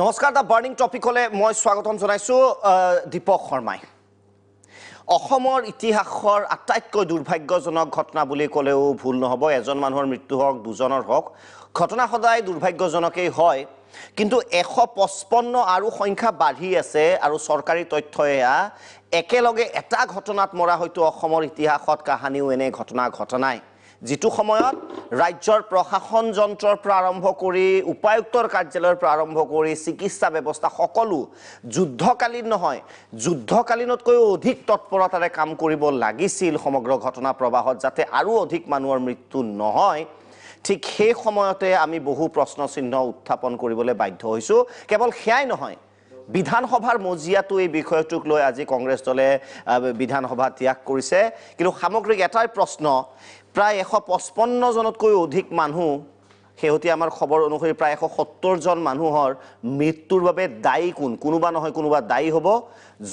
নমস্কাৰ দা বাৰ্নিং টপিকলে মই স্বাগতম জনাইছো দীপক শৰ্মাই অসমৰ ইতিহাসৰ আটাইতকৈ দুৰ্ভাগ্যজনক ঘটনা বুলি ক'লেও ভুল নহব এজন মানুহৰ মৃত্যু হওক দুজনৰ হওক ঘটনা সদায় দুৰ্ভাগ্যজনকেই হয় কিন্তু 155 আৰু সংখ্যা বাঢ়ি আছে আৰু চৰকাৰী তথ্যয়া একেলগে এটা ঘটনাত মৰা হয়তো অসমৰ ইতিহাসত কাহানিও এনে ঘটনা ঘটনাই जितु সময়ত ৰাজ্যৰ প্ৰশাসন যন্ত্ৰৰ প্ৰাৰম্ভ কৰি উপায়ুক্তৰ কাৰ্যালয়ৰ প্ৰাৰম্ভ কৰি চিকিৎসা ব্যৱস্থা সকলো যুদ্ধকালীন নহয় যুদ্ধকালীনতকৈ অধিক তৎপৰতাৰে কাম কৰিব লাগিছিল সমগ্ৰ ঘটনা প্ৰবাহত যাতে আৰু অধিক মানুহৰ মৃত্যু নহয় ঠিক সেই সময়তে আমি বহু প্ৰশ্ন চিহ্ন উত্থাপন কৰিবলৈ বাধ্য হৈছো কেৱল হেয়াই নহয় বিধানসভাৰ মজিয়াটো এই বিষয়টোক লৈ আজি কংগ্ৰেছ দলে বিধানসভা ত্যাগ কৰিছে কিন্তু সামগ্ৰিক এটাই প্ৰশ্ন প্ৰায় 155 জনতকৈ অধিক মানুহ হেহতি আমাৰ খবৰ অনুসৰি প্ৰায় 170 জন মানুহৰ মৃত্যুৰ বাবে দায়ী কোন কোনোবা নহয় কোনোবা দায়ী হ'ব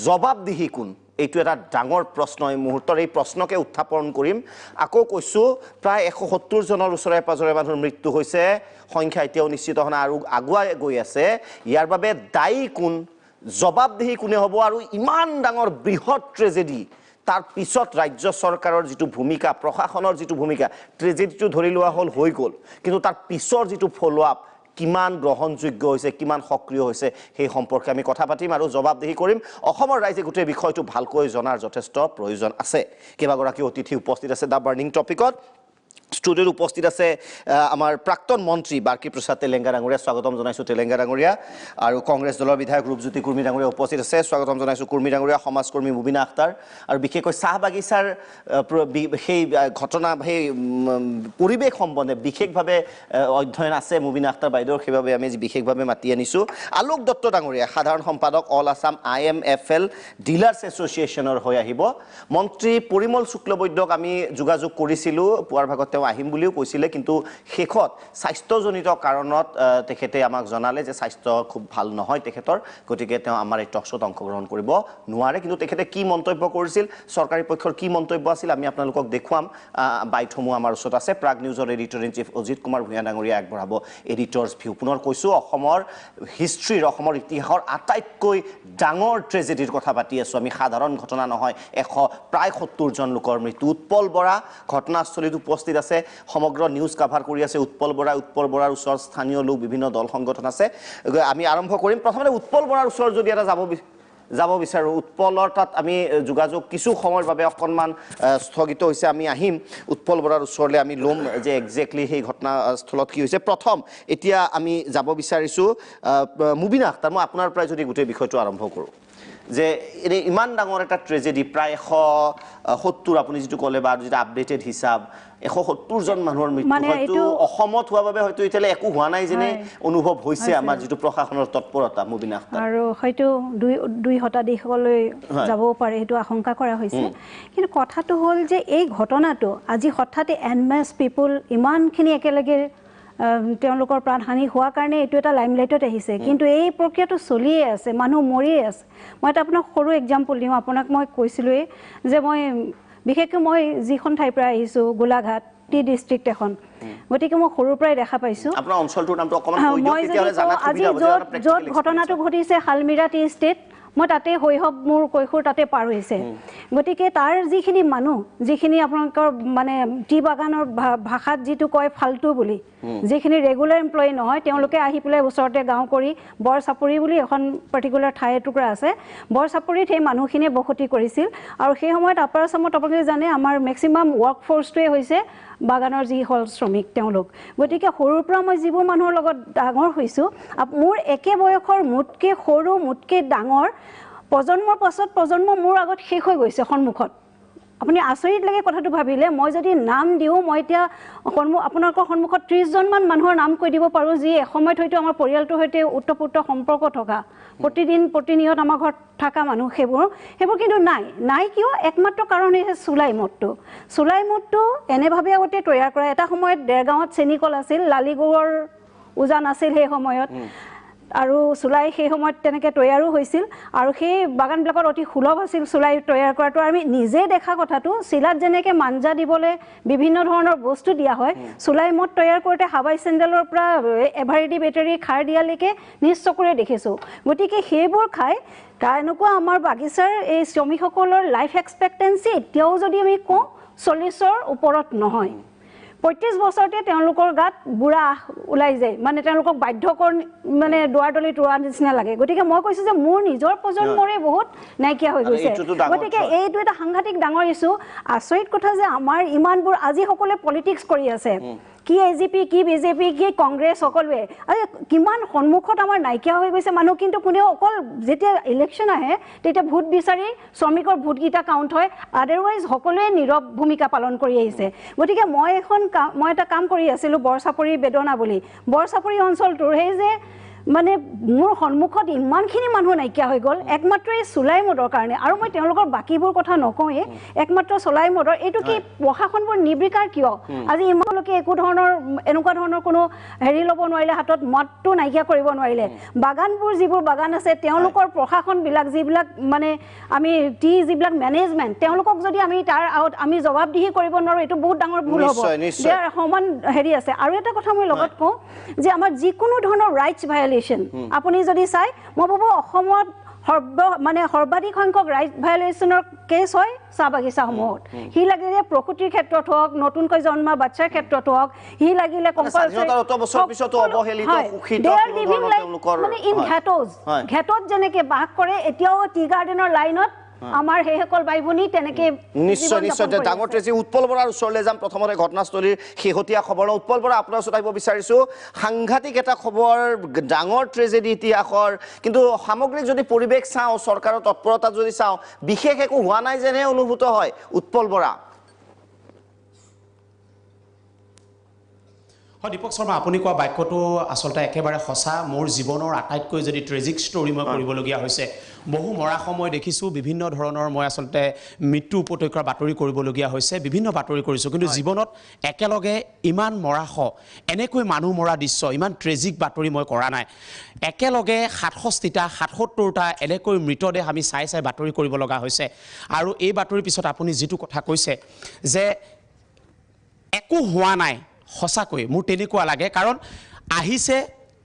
জবাবদিহি কোন এইটো এটা ডাঙৰ প্ৰশ্ন এই মুহূৰ্তৰ এই প্ৰশ্নকে উত্থাপন কৰিম আকৌ কৈছো প্ৰায় 170 জনৰ ওচৰে পাজৰে মানুহৰ মৃত্যু হৈছে সংখ্যা এতিয়াও নিশ্চিত হনা আৰু আগুৱাই গৈ আছে ইয়াৰ বাবে দায়ী কোন জবাবদিহি কোনে হ'ব আৰু ইমান ডাঙৰ বৃহৎ ট্ৰেজেডি তাৰ পিছত ৰাজ্য চৰকাৰৰ যেটো ভূমিকা প্ৰশাসনৰ যেটো ভূমিকা ট্ৰেজেডিটো ধৰি লোৱা হল হৈ গল কিন্তু তাৰ পিছৰ যেটো ফলো আপ কিমান গ্ৰহণযোগ্য হৈছে কিমান সক্ৰিয় হৈছে সেই সম্পৰ্কে আমি কথা পাতিম আৰু জবাবদিহি কৰিম অসমৰ ৰাইজে গোটেই বিষয়টো ভালকৈ জনাৰ যথেষ্ট প্ৰয়োজন আছে কেইবাগৰাকী অতিথি উপস্থিত আছে দা বাৰ্নিং টপিকত স্টুডিওত উপস্থিত আছে আমাৰ প্ৰাক্তন মন্ত্ৰী বাৰ্কি প্ৰসাদ তেলেঙ্গা ডাঙৰীয়া স্বাগতম জনাইছো তেলেঙ্গা ডাঙৰীয়া আৰু কংগ্ৰেছ দলৰ বিধায়ক ৰূপজ্যোতি কুৰ্মী ডাঙৰীয়া উপস্থিত আছে স্বাগতম জনাইছো কুৰ্মী ডাঙৰীয়া সমাজকৰ্মী মুবিনা আখতাৰ আৰু বিশেষকৈ চাহ বাগিচাৰ সেই ঘটনা সেই পৰিৱেশ সম্বন্ধে বিশেষভাৱে অধ্যয়ন আছে মুবিনা আখতাৰ বাইদেউৰ সেইভাৱে আমি বিশেষভাৱে মাতি আনিছো আলোক দত্ত ডাঙৰীয়া সাধাৰণ সম্পাদক অল আসাম IMFL ডিলাৰ্ছ এছ'চিয়েশ্যনৰ হৈ আহিব মন্ত্ৰী পৰিমল শুক্লবৈদ্যক আমি যোগাযোগ কৰিছিলো পুৱাৰ ভাগত আহিম বুলিও কৈছিলে কিন্তু শেখত স্বাস্থ্যজনিত কাৰণত তেখেতে আমাক জনালে যে স্বাস্থ্য খুব ভাল নহয় তেখেতৰ গতিকে তেওঁ আমাৰ এই টকশ্বত অংশগ্ৰহণ কৰিব নোৱাৰে কিন্তু তেখেতে কি মন্তব্য কৰিছিল চৰকাৰী পক্ষৰ কি মন্তব্য আছিল আমি আপোনালোকক দেখুৱাম বাইটসমূহ আমাৰ ওচৰত আছে প্ৰাগ নিউজৰ editor in chief Ajit Kumar Bhuyan ডাঙৰীয়া আগবঢ়াব এডিটৰ্ছ ভিউ পুনৰ কৈছো অসমৰ হিষ্ট্ৰীৰ অসমৰ ইতিহাসৰ আটাইতকৈ ডাঙৰ ট্ৰেজেডিৰ কথা পাতি আছো আমি সাধাৰণ ঘটনা নহয় প্ৰায় 70 জন লোকৰ মৃত্যু উৎপল বৰা ঘটনাস্থলীত উপস্থিত আছে সমগ্ৰ নিউজ কভাৰ কৰি আছে উৎপল বৰাৰ ওচৰ স্থানীয় লোক বিভিন্ন দল সংগঠন আছে আমি আৰম্ভ কৰিম প্ৰথমতে উৎপল বৰাৰ ওচৰ যদি এটা যাব বিচাৰো উৎপলৰ তাত আমি যোগাযোগ কিছু সময়ৰ বাবে অকনমান স্থগিত হৈছে আমি আহিম উৎপল বৰাৰ ওচৰলৈ আমি লম যে এক্স্যাক্টলি সেই ঘটনাস্থলত কি হৈছে প্ৰথম এতিয়া আমি যাব বিচাৰিছো মুবিনা আখতাৰ মই আপোনাৰ প্ৰায় যদি গোটেই বিষয়টো আৰম্ভ কৰো যে ইমান ডাঙৰ এটা ট্ৰেজেডি প্ৰায় 170 আপুনি যেটো ক'লে বা যেটা আপডেটেড হিসাব 170 জন মানুহৰ মৃত্যু হয়তো অসমত হোৱা বাবে হয়তো ইতালে একো হোৱা নাই যেনে অনুভৱ হৈছে আমাৰ যেটো প্ৰশাসনৰ তৎপৰতা মুবিনা আখতাৰ আৰু হয়তো দুই শতাধিকলৈ যাব পাৰে হেতু আশংকা কৰা হৈছে কিন্তু কথাটো হ'ল যে এই ঘটনাটো আজি হঠাৎ এনমাস পিপল ইমানখিনি একেলগে তেওঁলোকৰ প্ৰাণহানি হোৱা কাৰণে এটো এটা লাইমলাইটত আহিছে কিন্তু এই প্ৰক্ৰিয়াটো চলিয়ে আছে মানুহ মৰিয়ে আছে মই এটা আপোনাক সৰু এক্সাম্পল দিম আপোনাক মই কৈছিলোৱে যে মই বিশেষকৈ মই যিখন ঠাইৰ পৰা আহিছো গোলাঘাট টি ডিস্ট্ৰিক্ট এখন গতিকে মই সৰুৰ পৰাই দেখা পাইছো আপোনাৰ অঞ্চলটোৰ নামটো অকমান কৈ দিয়ক তেতিয়ালে জানাত সুবিধা হ'ব যে য'ত ঘটনাটো ঘটিছে হালমিৰা টি ষ্টেট মই তাতে হৈহব মোৰ কৈশোৰ তাতে পাৰ হৈছে গতিকে তাৰ যিখিনি মানুহ যিখিনি আপোনালোকৰ মানে টি বাগানৰ ভাষাত যিটো কয় ফালতু বুলি যিখিনি ৰেগুলাৰ এমপ্লয়ি নহয় তেওঁলোকে আহি পেলাই ওচৰতে গাঁও কৰি বৰচাপৰি বুলি এখন পাৰ্টিকুলাৰ ঠাই টুকুৰা আছে বৰচাপৰিত সেই মানুহখিনিয়ে বসতি কৰিছিল আৰু সেই সময়ত আপাৰ আসামত আপোনালোকে জানে আমাৰ মেক্সিমাম ৱৰ্ক ফ'ৰ্চটোৱে হৈছে বাগানৰ যি হল শ্ৰমিক তেওঁলোক গতিকে সৰুৰ পৰা মই যিবোৰ মানুহৰ লগত ডাঙৰ হৈছো মোৰ একে বয়সৰ মুটকে সৰু মুটকে ডাঙৰ প্ৰজন্মৰ পাছত প্ৰজন্ম মোৰ আগত শেষ হৈ গৈছে সন্মুখত আপুনি আচৰিত লাগে কথাটো ভাবিলে মই যদি নাম দিও মই এতিয়া আপোনালোকৰ সন্মুখত 30 জন মান মানুহৰ নাম কৈ দিব পাৰো যি এসময়ত হয়তো আমাৰ পৰিয়ালটোৰ সৈতে উত্তৰপুত্ৰ সম্পৰ্ক থকা প্ৰতিদিন প্ৰতিনিয়ত আমাৰ ঘৰত থকা মানুহ সেইবোৰ কিন্তু নাই কিয় একমাত্ৰ কাৰণ হৈছে চুলাই মদটো এনেভাৱে আগতে তৈয়াৰ কৰা এটা সময়ত দেৰগাঁৱত চেনিকল আছিল লালিগড়ৰ উজান আছিল সেই সময়ত আৰু চুলাই সেই সময়ত তেনেকৈ তৈয়াৰো হৈছিল আৰু সেই বাগানবিলাকত অতি সুলভ আছিল চুলাই তৈয়াৰ কৰাটো আমি নিজে দেখা কথাটো চিলাত যেনেকৈ মাঞ্জা দিবলৈ বিভিন্ন ধৰণৰ বস্তু দিয়া হয় চুলাই মদ তৈয়াৰ কৰোঁতে হাৱাই চেণ্ডেলৰ পৰা এভাৰেডি বেটাৰী খাৰ দিয়ালৈকে নিজ চকুৰে দেখিছোঁ গতিকে সেইবোৰ খাই এনেকুৱা আমাৰ বাগিচাৰ এই শ্ৰমিকসকলৰ লাইফ এক্সপেক্টেঞ্চি এতিয়াও যদি আমি কওঁ 40ৰ ওপৰত নহয় 35 বছৰতে তেওঁলোকৰ গাত বুঢ়া ওলাই যায় মানে তেওঁলোকক বাধ্যকৰ মানে দুৱাৰদলিত ৰোৱা নিচিনা লাগে গতিকে মই কৈছোঁ যে মোৰ নিজৰ প্ৰজন্মৰে বহুত নাইকিয়া হৈ গৈছে গতিকে এইটো এটা সাংঘাতিক ডাঙৰ ইছ্যু আচৰিত কথা যে আমাৰ ইমানবোৰ আজি সকলোৱে পলিটিক্স কৰি আছে কি এজিপি কি বিজেপি কি কংগ্ৰেছ সকলোৱে আজি কিমান সন্মুখত আমাৰ নাইকিয়া হৈ গৈছে মানুহ কিন্তু কোনেও অকল যেতিয়া ইলেকশ্যন আহে তেতিয়া ভোট বিচাৰি শ্ৰমিকৰ ভোটকেইটা কাউণ্ট হয় আদাৰৱাইজ সকলোৱে নীৰৱ ভূমিকা পালন কৰি আহিছে গতিকে মই এটা কাম কৰি আছিলোঁ বৰচাপৰি বেদনা বুলি বৰচাপৰি অঞ্চলটোৰ সেই যে মানে মোৰ সন্মুখত ইমানখিনি মানুহ নাইকিয়া হৈ গ'ল একমাত্ৰ এই চুলাই মদৰ কাৰণে আৰু মই তেওঁলোকৰ বাকীবোৰ কথা নকওঁয়ে একমাত্ৰ চুলাই মদৰ এইটো কি প্ৰশাসনবোৰ নিৰ্বিকাৰ কিয় আজি ইমানলৈকে একো ধৰণৰ এনেকুৱা ধৰণৰ কোনো হেৰি ল'ব নোৱাৰিলে হাতত মদটো নাইকিয়া কৰিব নোৱাৰিলে বাগানবোৰ যিবোৰ বাগান আছে তেওঁলোকৰ প্ৰশাসনবিলাক যিবিলাক মানে আমি যিবিলাক মেনেজমেণ্ট তেওঁলোকক যদি আমি তাৰ আগত আমি জবাবদিহি কৰিব নোৱাৰোঁ এইটো বহুত ডাঙৰ ভুল হ'ব ইয়াৰ সমান হেৰি আছে আৰু এটা কথা মই লগত কওঁ যে আমাৰ যিকোনো ধৰণৰ ৰাইটছ আপুনি যদি চাই মই ভাবো অসমত সৰ্বাধিক সংখ্যক ৰাইট ভায়োলেশ্যনৰ কেছ হয় চাহ বাগিচাসমূহত সি লাগিলে প্ৰকৃতিৰ ক্ষেত্ৰত হওক নতুনকৈ জন্মা বাচ্চাৰ ক্ষেত্ৰত হওক সি লাগিলে ঘেটত যেনেকে বাস কৰে এতিয়াও টি গাৰ্ডেনৰ লাইনত আমাৰ সেইসকল বাই ভনী তেনেকে নিশ্চয় নিশ্চয় ডাঙৰ ট্ৰেজেডি উৎপল বৰাৰ ওচৰলৈ যাম প্ৰথমতে ঘটনাস্থলীৰ শেহতীয়া খবৰ উৎপল বৰা আপোনাৰ ওচৰত আহিব বিচাৰিছোঁ সাংঘাতিক এটা খবৰ ডাঙৰ ট্ৰেজেডি ইতিহাসৰ কিন্তু সামগ্ৰিক যদি পৰিৱেশ চাওঁ চৰকাৰৰ তৎপৰতা যদি চাওঁ বিশেষ একো হোৱা নাই যেনে অনুভূত হয় উৎপল বৰা হয় দীপক শৰ্মা আপুনি কোৱা বাক্যটো আচলতে একেবাৰে সঁচা মোৰ জীৱনৰ আটাইতকৈ যদি ট্ৰেজিক ষ্টৰী মই কৰিবলগীয়া হৈছে বহু মৰা সময় দেখিছোঁ বিভিন্ন ধৰণৰ মই আচলতে মৃত্যু উপত্যকাৰ বাতৰি কৰিবলগীয়া হৈছে বিভিন্ন বাতৰি কৰিছোঁ কিন্তু জীৱনত একেলগে ইমান মৰাশ এনেকৈ মানুহ মৰা দৃশ্য ইমান ট্ৰেজিক বাতৰি মই কৰা নাই একেলগে 67টা 77টা এনেকৈ মৃতদেহ আমি চাই বাতৰি কৰিব লগা হৈছে আৰু এই বাতৰিৰ পিছত আপুনি যিটো কথা কৈছে যে একো হোৱা নাই সঁচাকৈ মোৰ তেনেকুৱা লাগে কাৰণ আহিছে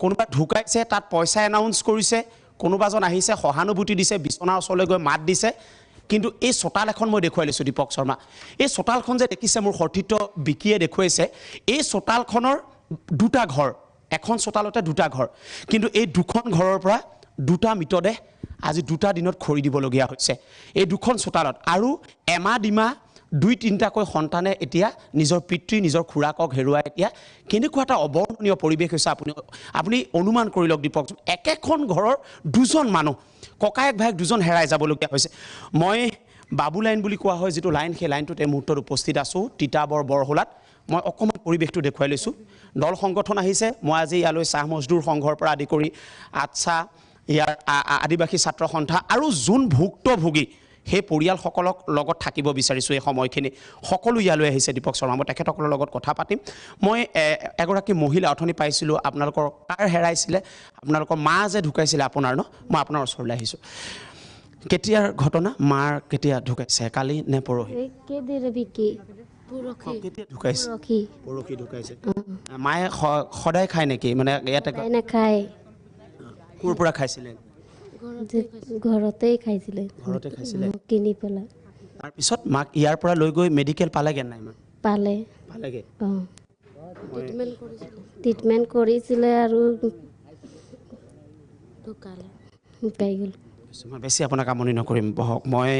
কোনোবা ঢুকাইছে তাত পইচা এনাউন্স কৰিছে কোনোবাজন আহিছে সহানুভূতি দিছে বিচনাৰ ওচৰলৈ গৈ মাত দিছে কিন্তু এই চোতাল এখন মই দেখুৱাই লৈছোঁ দীপক শৰ্মা এই চোতালখন যে দেখিছে মোৰ সতীৰ্থ বিকিয়ে দেখুৱাইছে এই চোতালখনৰ দুটা ঘৰ এখন চোতালতে দুটা ঘৰ কিন্তু এই দুখন ঘৰৰ পৰা দুটা মৃতদেহ আজি দুটা দিনত খৰি দিবলগীয়া হৈছে এই দুখন চোতালত আৰু এমাহ ডিমা 2-3টাকৈ সন্তানে এতিয়া নিজৰ পিতৃ নিজৰ খুৰাকক হেৰুৱাই এতিয়া কেনেকুৱা এটা অবৰ্ণনীয় পৰিৱেশ হৈছে আপুনি অনুমান কৰি লওক দীপক একেখন ঘৰৰ দুজন মানুহ ককায়েক ভায়েক দুজন হেৰাই যাবলগীয়া হৈছে মই বাবু লাইন বুলি কোৱা হয় যিটো লাইন সেই লাইনটোত এই মুহূৰ্তত উপস্থিত আছোঁ তিতাবৰ বৰহোলাত মই অকণমান পৰিৱেশটো দেখুৱাই লৈছোঁ দল সংগঠন আহিছে মই আজি ইয়ালৈ চাহ মজদুৰ সংঘৰ পৰা আদি কৰি আচ্ছা ইয়াৰ আদিবাসী ছাত্ৰ সন্থা আৰু যোন ভুক্তভোগী সেই পৰিয়ালসকলক লগত থাকিব বিচাৰিছোঁ এই সময়খিনি সকলো ইয়ালৈ আহিছে দীপক শৰ্মা মই তেখেতসকলৰ লগত কথা পাতিম মই এগৰাকী মহিলা অথনি পাইছিলোঁ আপোনালোকৰ কাৰ হেৰাইছিলে আপোনালোকৰ মা যে ঢুকাইছিলে আপোনাৰ মই আপোনাৰ ওচৰলৈ আহিছোঁ কেতিয়াৰ ঘটনা মাৰ কেতিয়া ঢুকাইছে কালি নে পৰহি কেতিয়া ঢুকাইছে পৰহি ঢুকাইছে মায়ে সদায় খায় নেকি মানে ইয়াতে নাখায় ক'ৰ পৰা খাইছিলে ঘৰতেই খাইছিলে কিনি পেলাই তাৰপিছত মাক ইয়াৰ পৰা লৈ গৈ মেডিকেল পালেগৈ নাই পালেগৈ ট্ৰিটমেণ্ট কৰিছিলে আৰু ঢুকাই গ'ল মই বেছি আপোনাক আমনি নকৰিম বহক মই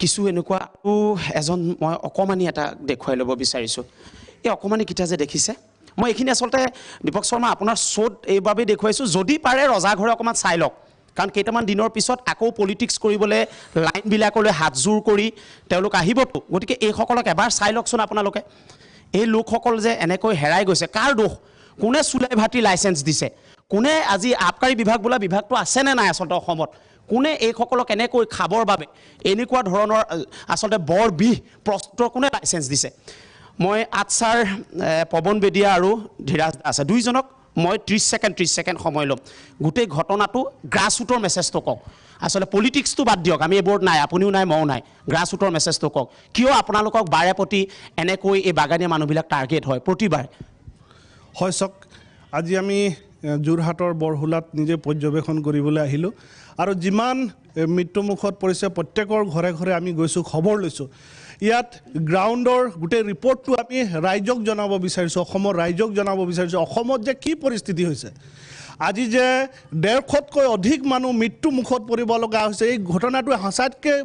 কিছু এনেকুৱা আৰু এজন মই অকণমানি এটা দেখুৱাই ল'ব বিচাৰিছোঁ এই অকণমানিকেইটা যে দেখিছে মই এইখিনি আচলতে দীপক শৰ্মা আপোনাৰ শ্ব'ত এইবাবেই দেখুৱাইছোঁ যদি পাৰে ৰজাঘৰে অকণমান চাই লওক কাৰণ কেইটামান দিনৰ পিছত আকৌ পলিটিক্স কৰিবলৈ লাইনবিলাকলৈ হাতযোৰ কৰি তেওঁলোক আহিবতো গতিকে এইসকলক এবাৰ চাই লওকচোন আপোনালোকে এই লোকসকল যে এনেকৈ হেৰাই গৈছে কাৰ দোষ কোনে চুলাই ভাটি লাইচেঞ্চ দিছে কোনে আজি আবকাৰী বিভাগ বোলা বিভাগটো আছেনে নাই আচলতে অসমত কোনে এইসকলক এনেকৈ খাবৰ বাবে এনেকুৱা ধৰণৰ আচলতে বৰ বিষ প্ৰস্তুতৰ কোনে লাইচেঞ্চ দিছে মই আচ্ছাৰ পৱন বেদিয়া আৰু ধীৰাজ দাস দুইজনক মই 30 ছেকেণ্ড সময় ল'ম গোটেই ঘটনাটো গ্ৰাছৰুটৰ মেছেজটো কওক আসলে পলিটিক্সটো বাদ দিয়ক আমি এইবোৰত নাই আপুনিও নাই মও নাই গ্ৰাছৰুটৰ মেছেজটো কওক কিয় আপোনালোকক বাৰে প্ৰতি এনেকৈ এই বাগানীয়া মানুহবিলাক টাৰ্গেট হয় প্ৰতিবাৰ হয় চাওক আজি আমি যোৰহাটৰ বৰহুলাত নিজে পৰ্যবেক্ষণ কৰিবলৈ আহিলোঁ আৰু যিমান মৃত্যুমুখত পৰিছে প্ৰত্যেকৰ ঘৰে ঘৰে আমি গৈছোঁ খবৰ লৈছোঁ ইয়াত গ্ৰাউণ্ডৰ গোটেই ৰিপৰ্টটো আমি ৰাইজক জনাব বিচাৰিছোঁ অসমৰ ৰাইজক জনাব বিচাৰিছোঁ অসমত যে কি পৰিস্থিতি হৈছে আজি যে 150তকৈ অধিক মানুহ মৃত্যুমুখত পৰিব লগা হৈছে এই ঘটনাটো সঁচাতকৈ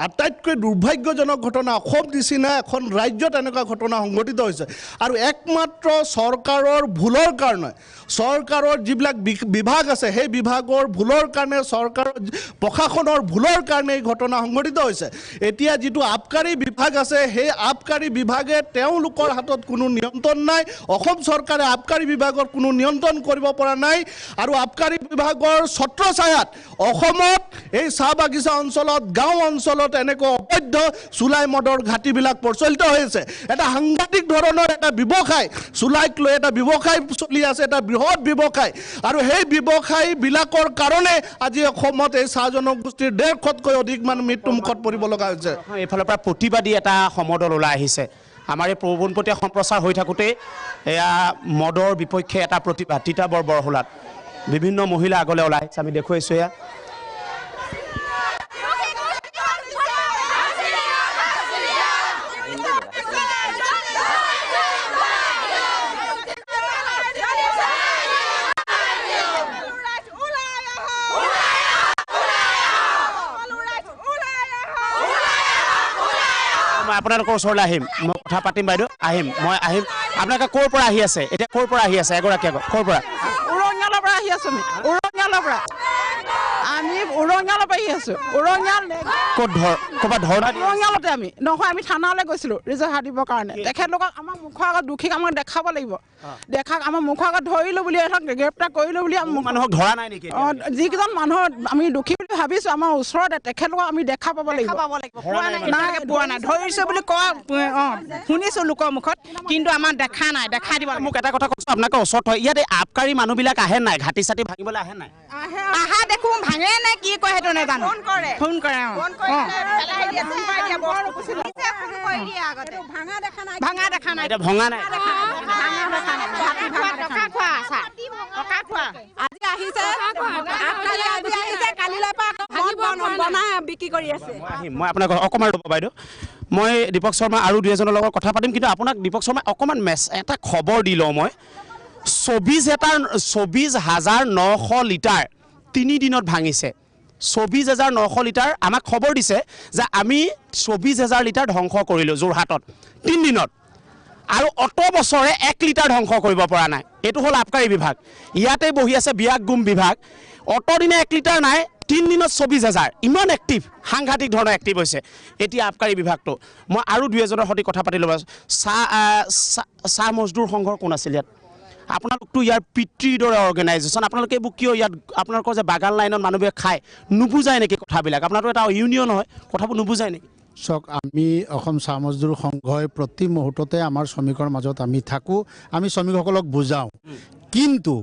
আটাইতকৈ দুৰ্ভাগ্যজনক ঘটনা অসম নিচিনা এখন ৰাজ্যত এনেকুৱা ঘটনা সংঘটিত হৈছে আৰু একমাত্ৰ চৰকাৰৰ ভুলৰ কাৰণে চৰকাৰৰ যিবিলাক বিভাগ আছে সেই বিভাগৰ ভুলৰ কাৰণে চৰকাৰৰ প্ৰশাসনৰ ভুলৰ কাৰণে এই ঘটনা সংঘটিত হৈছে এতিয়া যিটো আবকাৰী বিভাগ আছে সেই আবকাৰী বিভাগে তেওঁলোকৰ হাতত কোনো নিয়ন্ত্ৰণ নাই অসম চৰকাৰে আবকাৰী বিভাগৰ কোনো নিয়ন্ত্ৰণ কৰিব পৰা নাই আৰু আবকাৰী বিভাগৰ ছত্ৰছায়াত অসমত এই চাহ বাগিচা অঞ্চলত গাঁও অঞ্চলত এনেকৈ অবৈধ চুলাই মদৰ ঘাটিবিলাক প্ৰচলিত হৈ আছে এটা সাংঘাতিক ধৰণৰ এটা ব্যৱসায় চুলাইক লৈ এটা ব্যৱসায় চলি আছে এটা বৃহৎ ব্যৱসায় আৰু সেই ব্যৱসায়বিলাকৰ কাৰণে আজি অসমত এই চাহ জনগোষ্ঠীৰ 150তকৈ অধিক মানুহ মৃত্যুমুখত পৰিব লগা হৈছে এইফালৰ পৰা প্ৰতিবাদী এটা সমদল ওলাই আহিছে আমাৰ এই পোনপটীয়া সম্প্ৰচাৰ হৈ থাকোঁতে এয়া মদৰ বিপক্ষে এটা প্ৰতিবাদ তিতাবৰ বৰহুলাত বিভিন্ন মহিলা আগলৈ ওলাই আহিছে আমি দেখুৱাইছোঁ এয়া মই আপোনালোকৰ ওচৰলৈ আহিম মই কথা পাতিম বাইদেউ আহিম মই আহিম আপোনালোকে ক'ৰ পৰা আহি আছে এতিয়া ক'ৰ পৰা আহি আছে এগৰাকী আগত ক'ৰ পৰা উৰঙালৰ পৰা আহি আছোঁ উৰঙালৰ পৰা আমি উৰঙালৰ পৰা আহি আছোঁ উৰঙাল ক'ত ক'ৰবাত ধৰ্ণা উৰঙালতে আমি নহয় আমি থানালৈ গৈছিলোঁ ৰিজৰ্ট দিবৰ কাৰণে তেখেতলোকক আমাৰ মুখৰ আগত দোষীক আমাক দেখাব লাগিব দেখাক আমাৰ মুখৰ আগত ধৰিলোঁ বুলি গ্ৰেপ্তাৰ কৰিলোঁ বুলি মানুহক ধৰা নাই নেকি যিকেইজন মানুহৰ আমি দোষী বুলি ভাবিছোঁ আমাৰ ওচৰতে তেখেতলোকক আমি দেখা পাব লাগিব নাই পোৱা নাই ধৰিছে বুলি কোৱা শুনিছোঁ লোকৰ মুখত কিন্তু আমাৰ দেখা নাই দেখাই দিব মোক এটা কথা কৈছোঁ আপোনালোকৰ ওচৰত হয় ইয়াত এই আবকাৰী মানুহবিলাক আহে নাই ঘাটি চাটি ভাঙিবলৈ আহে নাই আহা দেখোঁ ভাঙে নে কি কয় সেইটো নাজানো ফোন কৰে ভাঙা দেখা নাই এতিয়া ভঙা নাই আজি আহিছে কালিলৈ বনাই বিক্ৰী কৰি আছে মই আপোনাক অকণমান ৰ'ব বাইদেউ মই দীপক শৰ্মা আৰু দুই এজনৰ লগত কথা পাতিম কিন্তু আপোনাক দীপক শৰ্মাই অকণমান এটা খবৰ দি লওঁ মই 24,900 লিটাৰ 3 দিনত ভাঙিছে 24,900 লিটাৰ আমাক খবৰ দিছে যে আমি 24,000 লিটাৰ ধ্বংস কৰিলোঁ যোৰহাটত 3 দিনত আৰু অটো বছৰে 1 লিটাৰ ধ্বংস কৰিব পৰা নাই এইটো হ'ল আবকাৰী বিভাগ ইয়াতে বহি আছে বিয়াগুম বিভাগ অটো দিনে 1 লিটাৰ নাই 3 দিনত 24,000 ইমান এক্টিভ সাংঘাতিক ধৰণৰ এক্টিভ হৈছে এতিয়া আবকাৰী বিভাগটো মই আৰু দুই এজনৰ সৈতে কথা পাতি ল'ব চাহ মজদুৰ সংঘৰ কোন আছিল ইয়াত আপোনালোকতো ইয়াৰ পিতৃৰ দৰে অৰ্গেনাইজেশ্যন আপোনালোকে এইবোৰ কিয় ইয়াত আপোনালোকৰ যে বাগান লাইনত মানুহবোৰে খায় নুবুজায় নেকি কথাবিলাক আপোনালোকৰ এটা ইউনিয়ন হয় কথাবোৰ নুবুজায় নেকি চাওক আমি অসম চাহ মজদুৰ সংঘই প্ৰতি মুহূৰ্ততে আমাৰ শ্ৰমিকৰ মাজত আমি থাকোঁ আমি শ্ৰমিকসকলক বুজাওঁ কিন্তু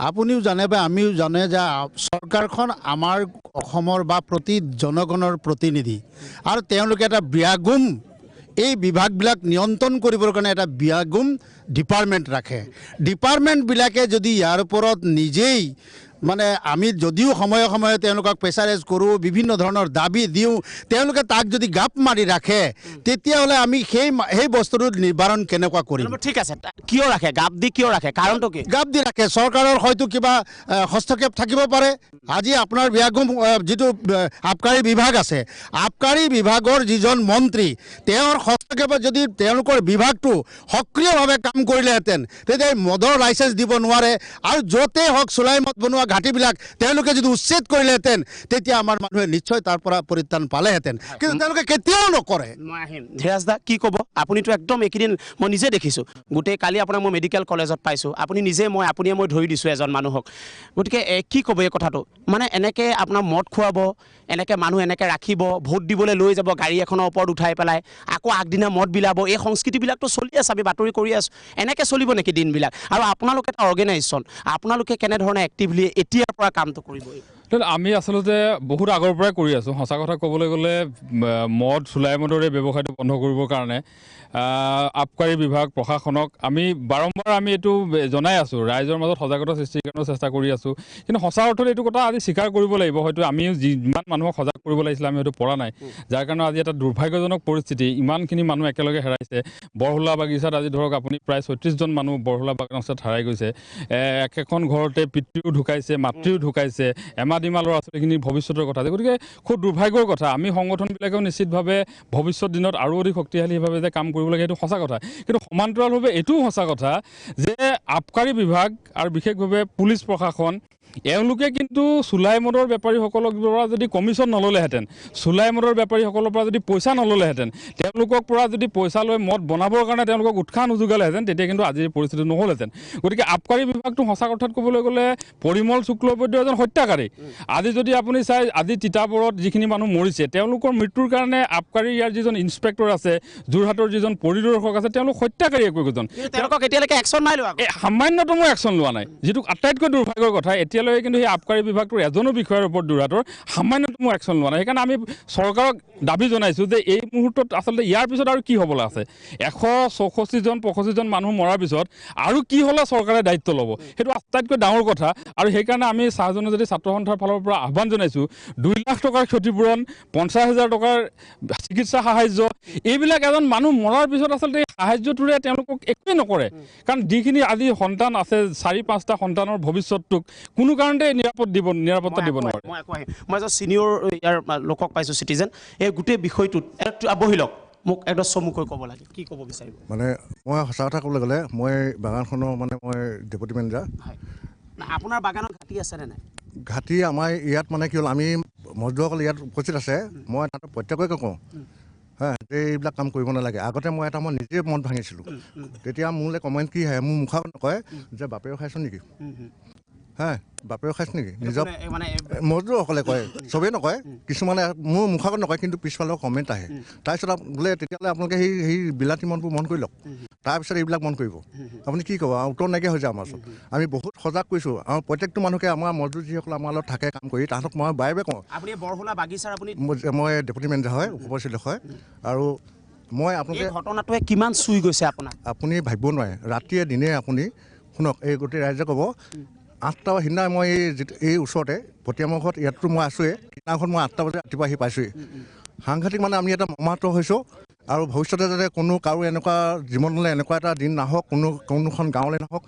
আপুনিও জানে বা আমিও জানে যে চৰকাৰখন আমাৰ অসমৰ বা প্ৰতি জনগণৰ প্ৰতিনিধি আৰু তেওঁলোকে এটা বিয়াগুম এই বিভাগবিলাক নিয়ন্ত্ৰণ কৰিবৰ কাৰণে এটা বিয়াগুম ডিপাৰ্টমেণ্ট ৰাখে ডিপাৰ্টমেণ্টবিলাকে যদি ইয়াৰ ওপৰত নিজেই মানে আমি যদিও সময়ে সময়ে তেওঁলোকক প্ৰেছাৰাইজ কৰোঁ বিভিন্ন ধৰণৰ দাবী দিওঁ তেওঁলোকে তাক যদি গাপ মাৰি ৰাখে তেতিয়াহ'লে আমি সেই বস্তুটো নিবাৰণ কেনেকুৱা কৰিম ঠিক আছে কিয় ৰাখে গাপ দি কিয় ৰাখে কাৰণটো কি গাপ দি ৰাখে চৰকাৰৰ হয়তো কিবা হস্তক্ষেপ থাকিব পাৰে আজি আপোনাৰ বিয়াগুম যিটো আবকাৰী বিভাগ আছে আবকাৰী বিভাগৰ যিজন মন্ত্ৰী তেওঁৰ হস্তক্ষেপত যদি তেওঁলোকৰ বিভাগটো সক্ৰিয়ভাৱে কাম কৰিলেহেঁতেন তেতিয়া মদৰ লাইচেঞ্চ দিব নোৱাৰে আৰু য'তেই হওক চুলাই মদ বনোৱা ঘাটিবিলাক তেওঁলোকে যদি উচ্ছেদ কৰিলেহেঁতেন তেতিয়া আমাৰ মানুহে নিশ্চয় তাৰ পৰা পৰিত্ৰাণ পালেহেঁতেন, কিন্তু তেওঁলোকে কেতিয়াও নকৰে। মই আহিম ধীৰাজ দা, কি ক'ব? আপুনিতো একদম এইকেইদিন মই নিজে দেখিছোঁ, গোটেই কালি আপোনাক মই মেডিকেল কলেজত পাইছোঁ, আপুনি নিজে আপুনিয়ে মই ধৰি দিছোঁ এজন মানুহক। গতিকে কি ক'ব এই কথাটো? মানে এনেকৈ আপোনাৰ মদ খুৱাব, এনেকৈ মানুহ এনেকৈ ৰাখিব, ভোট দিবলৈ লৈ যাব গাড়ী এখনৰ ওপৰত উঠাই পেলাই, আকৌ আগদিনা মদ বিলাব, এই সংস্কৃতিবিলাকতো চলি আছে, আমি বাতৰি কৰি আছোঁ। এনেকৈ চলিব নেকি দিনবিলাক? আৰু আপোনালোকে এটা অৰ্গেনাইজেশ্যন, আপোনালোকে কেনেধৰণে এক্টিভলি এতিয়াৰ পৰা কামটো কৰিব? আমি আচলতে বহুত আগৰ পৰাই কৰি আছোঁ। সঁচা কথা ক'বলৈ গ'লে মদ চুলাই মদৰ এই ব্যৱসায়টো বন্ধ কৰিবৰ কাৰণে আবকাৰী বিভাগ প্ৰশাসনক আমি বাৰম্বাৰ এইটো জনাই আছোঁ, ৰাইজৰ মাজত সজাগতা সৃষ্টিৰ কাৰণেও চেষ্টা কৰি আছোঁ। কিন্তু সঁচা অৰ্থত এইটো কথা আজি স্বীকাৰ কৰিব লাগিব, হয়তো আমিও যিমান মানুহক সজাগ কৰিব লাগিছিলে আমি হয়তো পৰা নাই, যাৰ কাৰণে আজি এটা দুৰ্ভাগ্যজনক পৰিস্থিতি, ইমানখিনি মানুহ একেলগে হেৰাইছে। বৰহোলা বাগিচাত আজি ধৰক আপুনি প্ৰায় 36জন মানুহ বৰহোলা বাগিচাত হেৰাই গৈছে। একেখন ঘৰতে পিতৃও ঢুকাইছে, মাতৃও ঢুকাইছে, এমাদিমা ল'ৰা ছোৱালীখিনিৰ ভৱিষ্যতৰ কথা। গতিকে খুব দুৰ্ভাগ্যৰ কথা। আমি সংগঠনবিলাকেও নিশ্চিতভাৱে ভৱিষ্যত দিনত আৰু অধিক শক্তিশালীভাৱে যে কাম কৰিব লাগে সেইটো সঁচা কথা, কিন্তু সমান্তৰালভাৱে এইটোও সঁচা কথা যে আবকাৰী বিভাগ আৰু বিশেষভাৱে পুলিচ প্ৰশাসন এওঁলোকে কিন্তু চুলাই মদৰ বেপাৰীসকলৰ পৰা যদি কমিশ্যন নল'লেহেঁতেন, চুলাই মদৰ বেপাৰীসকলৰ পৰা যদি পইচা নল'লেহেঁতেন, তেওঁলোকৰ পৰা যদি পইচা লৈ মদ বনাবৰ কাৰণে তেওঁলোকক উৎসাহ নোযোগালেহেঁতেন, তেতিয়া কিন্তু আজিৰ পৰিস্থিতি নহ'লহেঁতেন। গতিকে আবকাৰী বিভাগটো সঁচা কথাত ক'বলৈ গ'লে পৰিমল শুক্লবৈদ্য এজন হত্যাকাৰী। আজি যদি আপুনি চাই, আজি তিতাবৰত যিখিনি মানুহ মৰিছে, তেওঁলোকৰ মৃত্যুৰ কাৰণে আবকাৰী ইয়াৰ যিজন ইনস্পেক্টৰ আছে, যোৰহাটৰ যিজন পৰিদৰ্শক আছে, তেওঁলোক হত্যাকাৰী একোজন। তেওঁলোকক এতিয়ালৈকে একশ্যন নাই লোৱা, সামান্যতম একশ্যন লোৱা নাই, যিটো আটাইতকৈ দুৰ্ভাগ্যৰ কথা। এতিয়ালৈকে কিন্তু সেই আবকাৰী বিভাগটোৰ এজনো বিষয়াৰ ওপৰত যোৰহাটৰ সামান্যতম একশ্যন লোৱা নাই। সেইকাৰণে আমি চৰকাৰক দাবী জনাইছোঁ যে এই মুহূৰ্তত আচলতে ইয়াৰ পিছত আৰু কি হ'বলৈ আছে? 164জন মানুহ মৰাৰ পিছত আৰু কি হ'লে চৰকাৰে দায়িত্ব ল'ব, সেইটো আটাইতকৈ ডাঙৰ কথা। আৰু সেইকাৰণে আমি জনজাতি ছাত্ৰ সন্থাৰ ফালৰ পৰা আহ্বান জনাইছোঁ, 2 লাখ টকাৰ ক্ষতিপূৰণ, 50,000 টকাৰ চিকিৎসা সাহায্য, এইবিলাক এজন মানুহ মৰাৰ পিছত আচলতে এই সাহায্যটোৰে তেওঁলোকক একোৱেই নকৰে। কাৰণ যিখিনি আজি সন্তান আছে, 4-5টা সন্তানৰ ভৱিষ্যতটোক কোনো কাৰণতে নিৰাপত্তা দিব নোৱাৰে। মই এজন ছিনিয়ৰ ইয়াৰ লোকক পাইছোঁ, চিটিজেন, এই গোটেই বিষয়টোত বহি লওক, মোক একদম চমুকৈ ক'ব লাগে, কি ক'ব বিচাৰিব? মানে মই সঁচা কথা ক'বলৈ গ'লে মই বাগানখনৰ মই ডেপুটি মেনেজাৰ। আপোনাৰ বাগানত ঘাটি আছেনে নাই? ঘাটি আমাৰ ইয়াত কি হ'ল, আমি মজদুৰসকল ইয়াত উপস্থিত আছে, মই তাহাঁতক প্ৰত্যেককে কওঁ যে এইবিলাক কাম কৰিব নালাগে। আগতে মই নিজে মদ ভাঙিছিলোঁ, তেতিয়া মোলৈ কমেণ্ট কি আহে, মোৰ মুখত নকয় যে বাপেও খাইছোঁ নেকি, বাপেও খাইছোঁ নেকি, নিজৰ মজদুৰসকলে কয়, চবেই নকয়, কিছুমানে মোৰ মুখত নকয়, কিন্তু পিছফালৰ কমেণ্ট আহে। তাৰপিছত বোলে তেতিয়াহ'লে আপোনালোকে সেই বিলাতী মনবোৰ মন কৰি লওক, তাৰপিছত এইবিলাক মন কৰিব। আপুনি কি ক'ব? উত্তৰ নাইকিয়া হৈ যায় আমাৰ ওচৰত। আমি বহুত সজাগ কৰিছোঁ, আৰু প্ৰত্যেকটো মানুহকে আমাৰ মজদুৰ যিসকল আমাৰ লগত থাকে কাম কৰি, তাহাঁতক মই বাৰে বাৰে কওঁ। মই ডেপুটি মেনেজাৰ হয়, উপপৰিচালক হয়, আৰু মই আপোনালোকে ঘটনাটোৱে কিমান চুই গৈছে আপোনাক আপুনি ভাবিব নোৱাৰে। ৰাতিয়ে দিনে আপুনি শুনক, এই গোটেই ৰাইজে ক'ব 8টা সিদিনা মই এই ওচৰতে ভটিয়ামৰ ঘৰত, ইয়াততো মই আছোঁৱেই, সিদিনাখন মই 8টা বজাত ৰাতিপুৱা আহি পাইছোঁহি। সাংঘাতিক আমি এটা মৰ্মাহত হৈছোঁ, আৰু ভৱিষ্যতে যাতে কাৰো এনেকুৱা জীৱনলৈ এনেকুৱা এটা দিন নাহক, কোনোখন গাঁৱলৈ নাহক,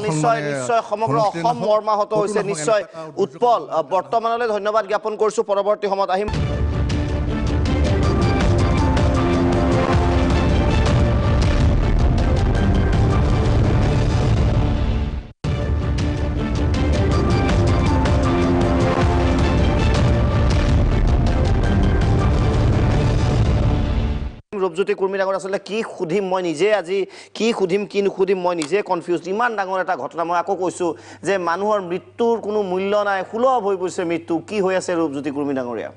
নিশ্চয় সমগ্ৰ অসম মৰ্মাহত হৈছে। নিশ্চয় উৎপল, বৰ্তমানলৈ ধন্যবাদ জ্ঞাপন কৰিছোঁ। পৰৱৰ্তী সময়ত আহিম। ৰূপজ্যোতি কুৰ্মীৰ আগত আচলতে কি সুধিম, মই নিজে আজি কি সুধিম কি নুসুধিম মই নিজে কনফিউজ। ইমান ডাঙৰ এটা ঘটনা, মই আকৌ কৈছোঁ যে মানুহৰ মৃত্যুৰ কোনো মূল্য নাই, সুলভ হৈ পৰিছে মৃত্যু। কি হৈ আছে ৰূপজ্যোতি কুৰ্মী ডাঙৰীয়া?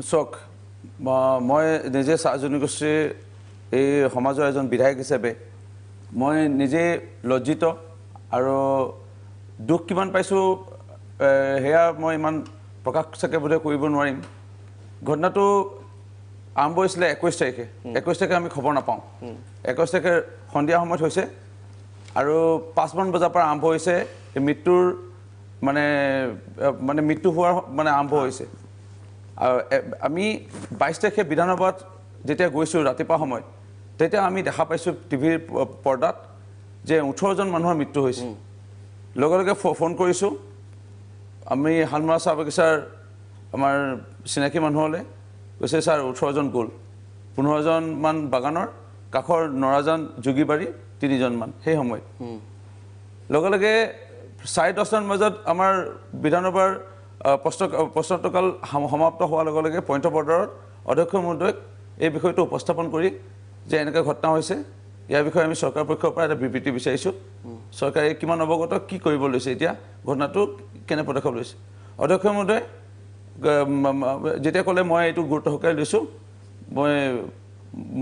চাওক, মই নিজে চাহ জনগোষ্ঠীৰ এই সমাজৰ এজন বিধায়ক হিচাপে মই নিজে লজ্জিত, আৰু দুখ কিমান পাইছোঁ সেয়া মই ইমান প্ৰকাশ চাগে বোধহয় কৰিব নোৱাৰিম। ঘটনাটো আৰম্ভ হৈছিলে 21 তাৰিখে। 21 তাৰিখে আমি খবৰ নাপাওঁ। 21 তাৰিখে সন্ধিয়া সময়ত হৈছে, আৰু 5মান বজাৰ পৰা আৰম্ভ হৈছে মৃত্যুৰ মৃত্যু হোৱাৰ আৰম্ভ হৈছে। আৰু আমি 22 তাৰিখে বিধানসভাত যেতিয়া গৈছোঁ ৰাতিপুৱা সময়ত, তেতিয়া আমি দেখা পাইছোঁ টিভিৰ পৰ্দাত যে 18জন মানুহৰ মৃত্যু হৈছে। লগে লগে ফোন কৰিছোঁ আমি শালমৰা চাহ বাগিচাৰ আমাৰ চিনাকি মানুহলৈ, কৈছে ছাৰ 18জন গ'ল, 15জনমান বাগানৰ কাষৰ নৰাজান যোগীবাৰী 3জনমান। সেই সময়ত লগে লগে 10:30 বজাত আমাৰ বিধানসভাৰ প্ৰশ্নোত্তৰকাল সমাপ্ত হোৱাৰ লগে লগে পইণ্ট অফ অৰ্ডাৰত অধ্যক্ষ মহোদয়ক এই বিষয়টো উপস্থাপন কৰি যে এনেকৈ ঘটনা হৈছে ইয়াৰ বিষয়ে আমি চৰকাৰ পক্ষৰ পৰা এটা বিবৃতি বিচাৰিছোঁ চৰকাৰে কিমান অৱগত কি কৰিব লৈছে এতিয়া ঘটনাটো কেনে পদক্ষেপ লৈছে অধ্যক্ষ মহোদয় যেতিয়া ক'লে মই এইটো গুৰুত্ব সহকাৰে লৈছোঁ মই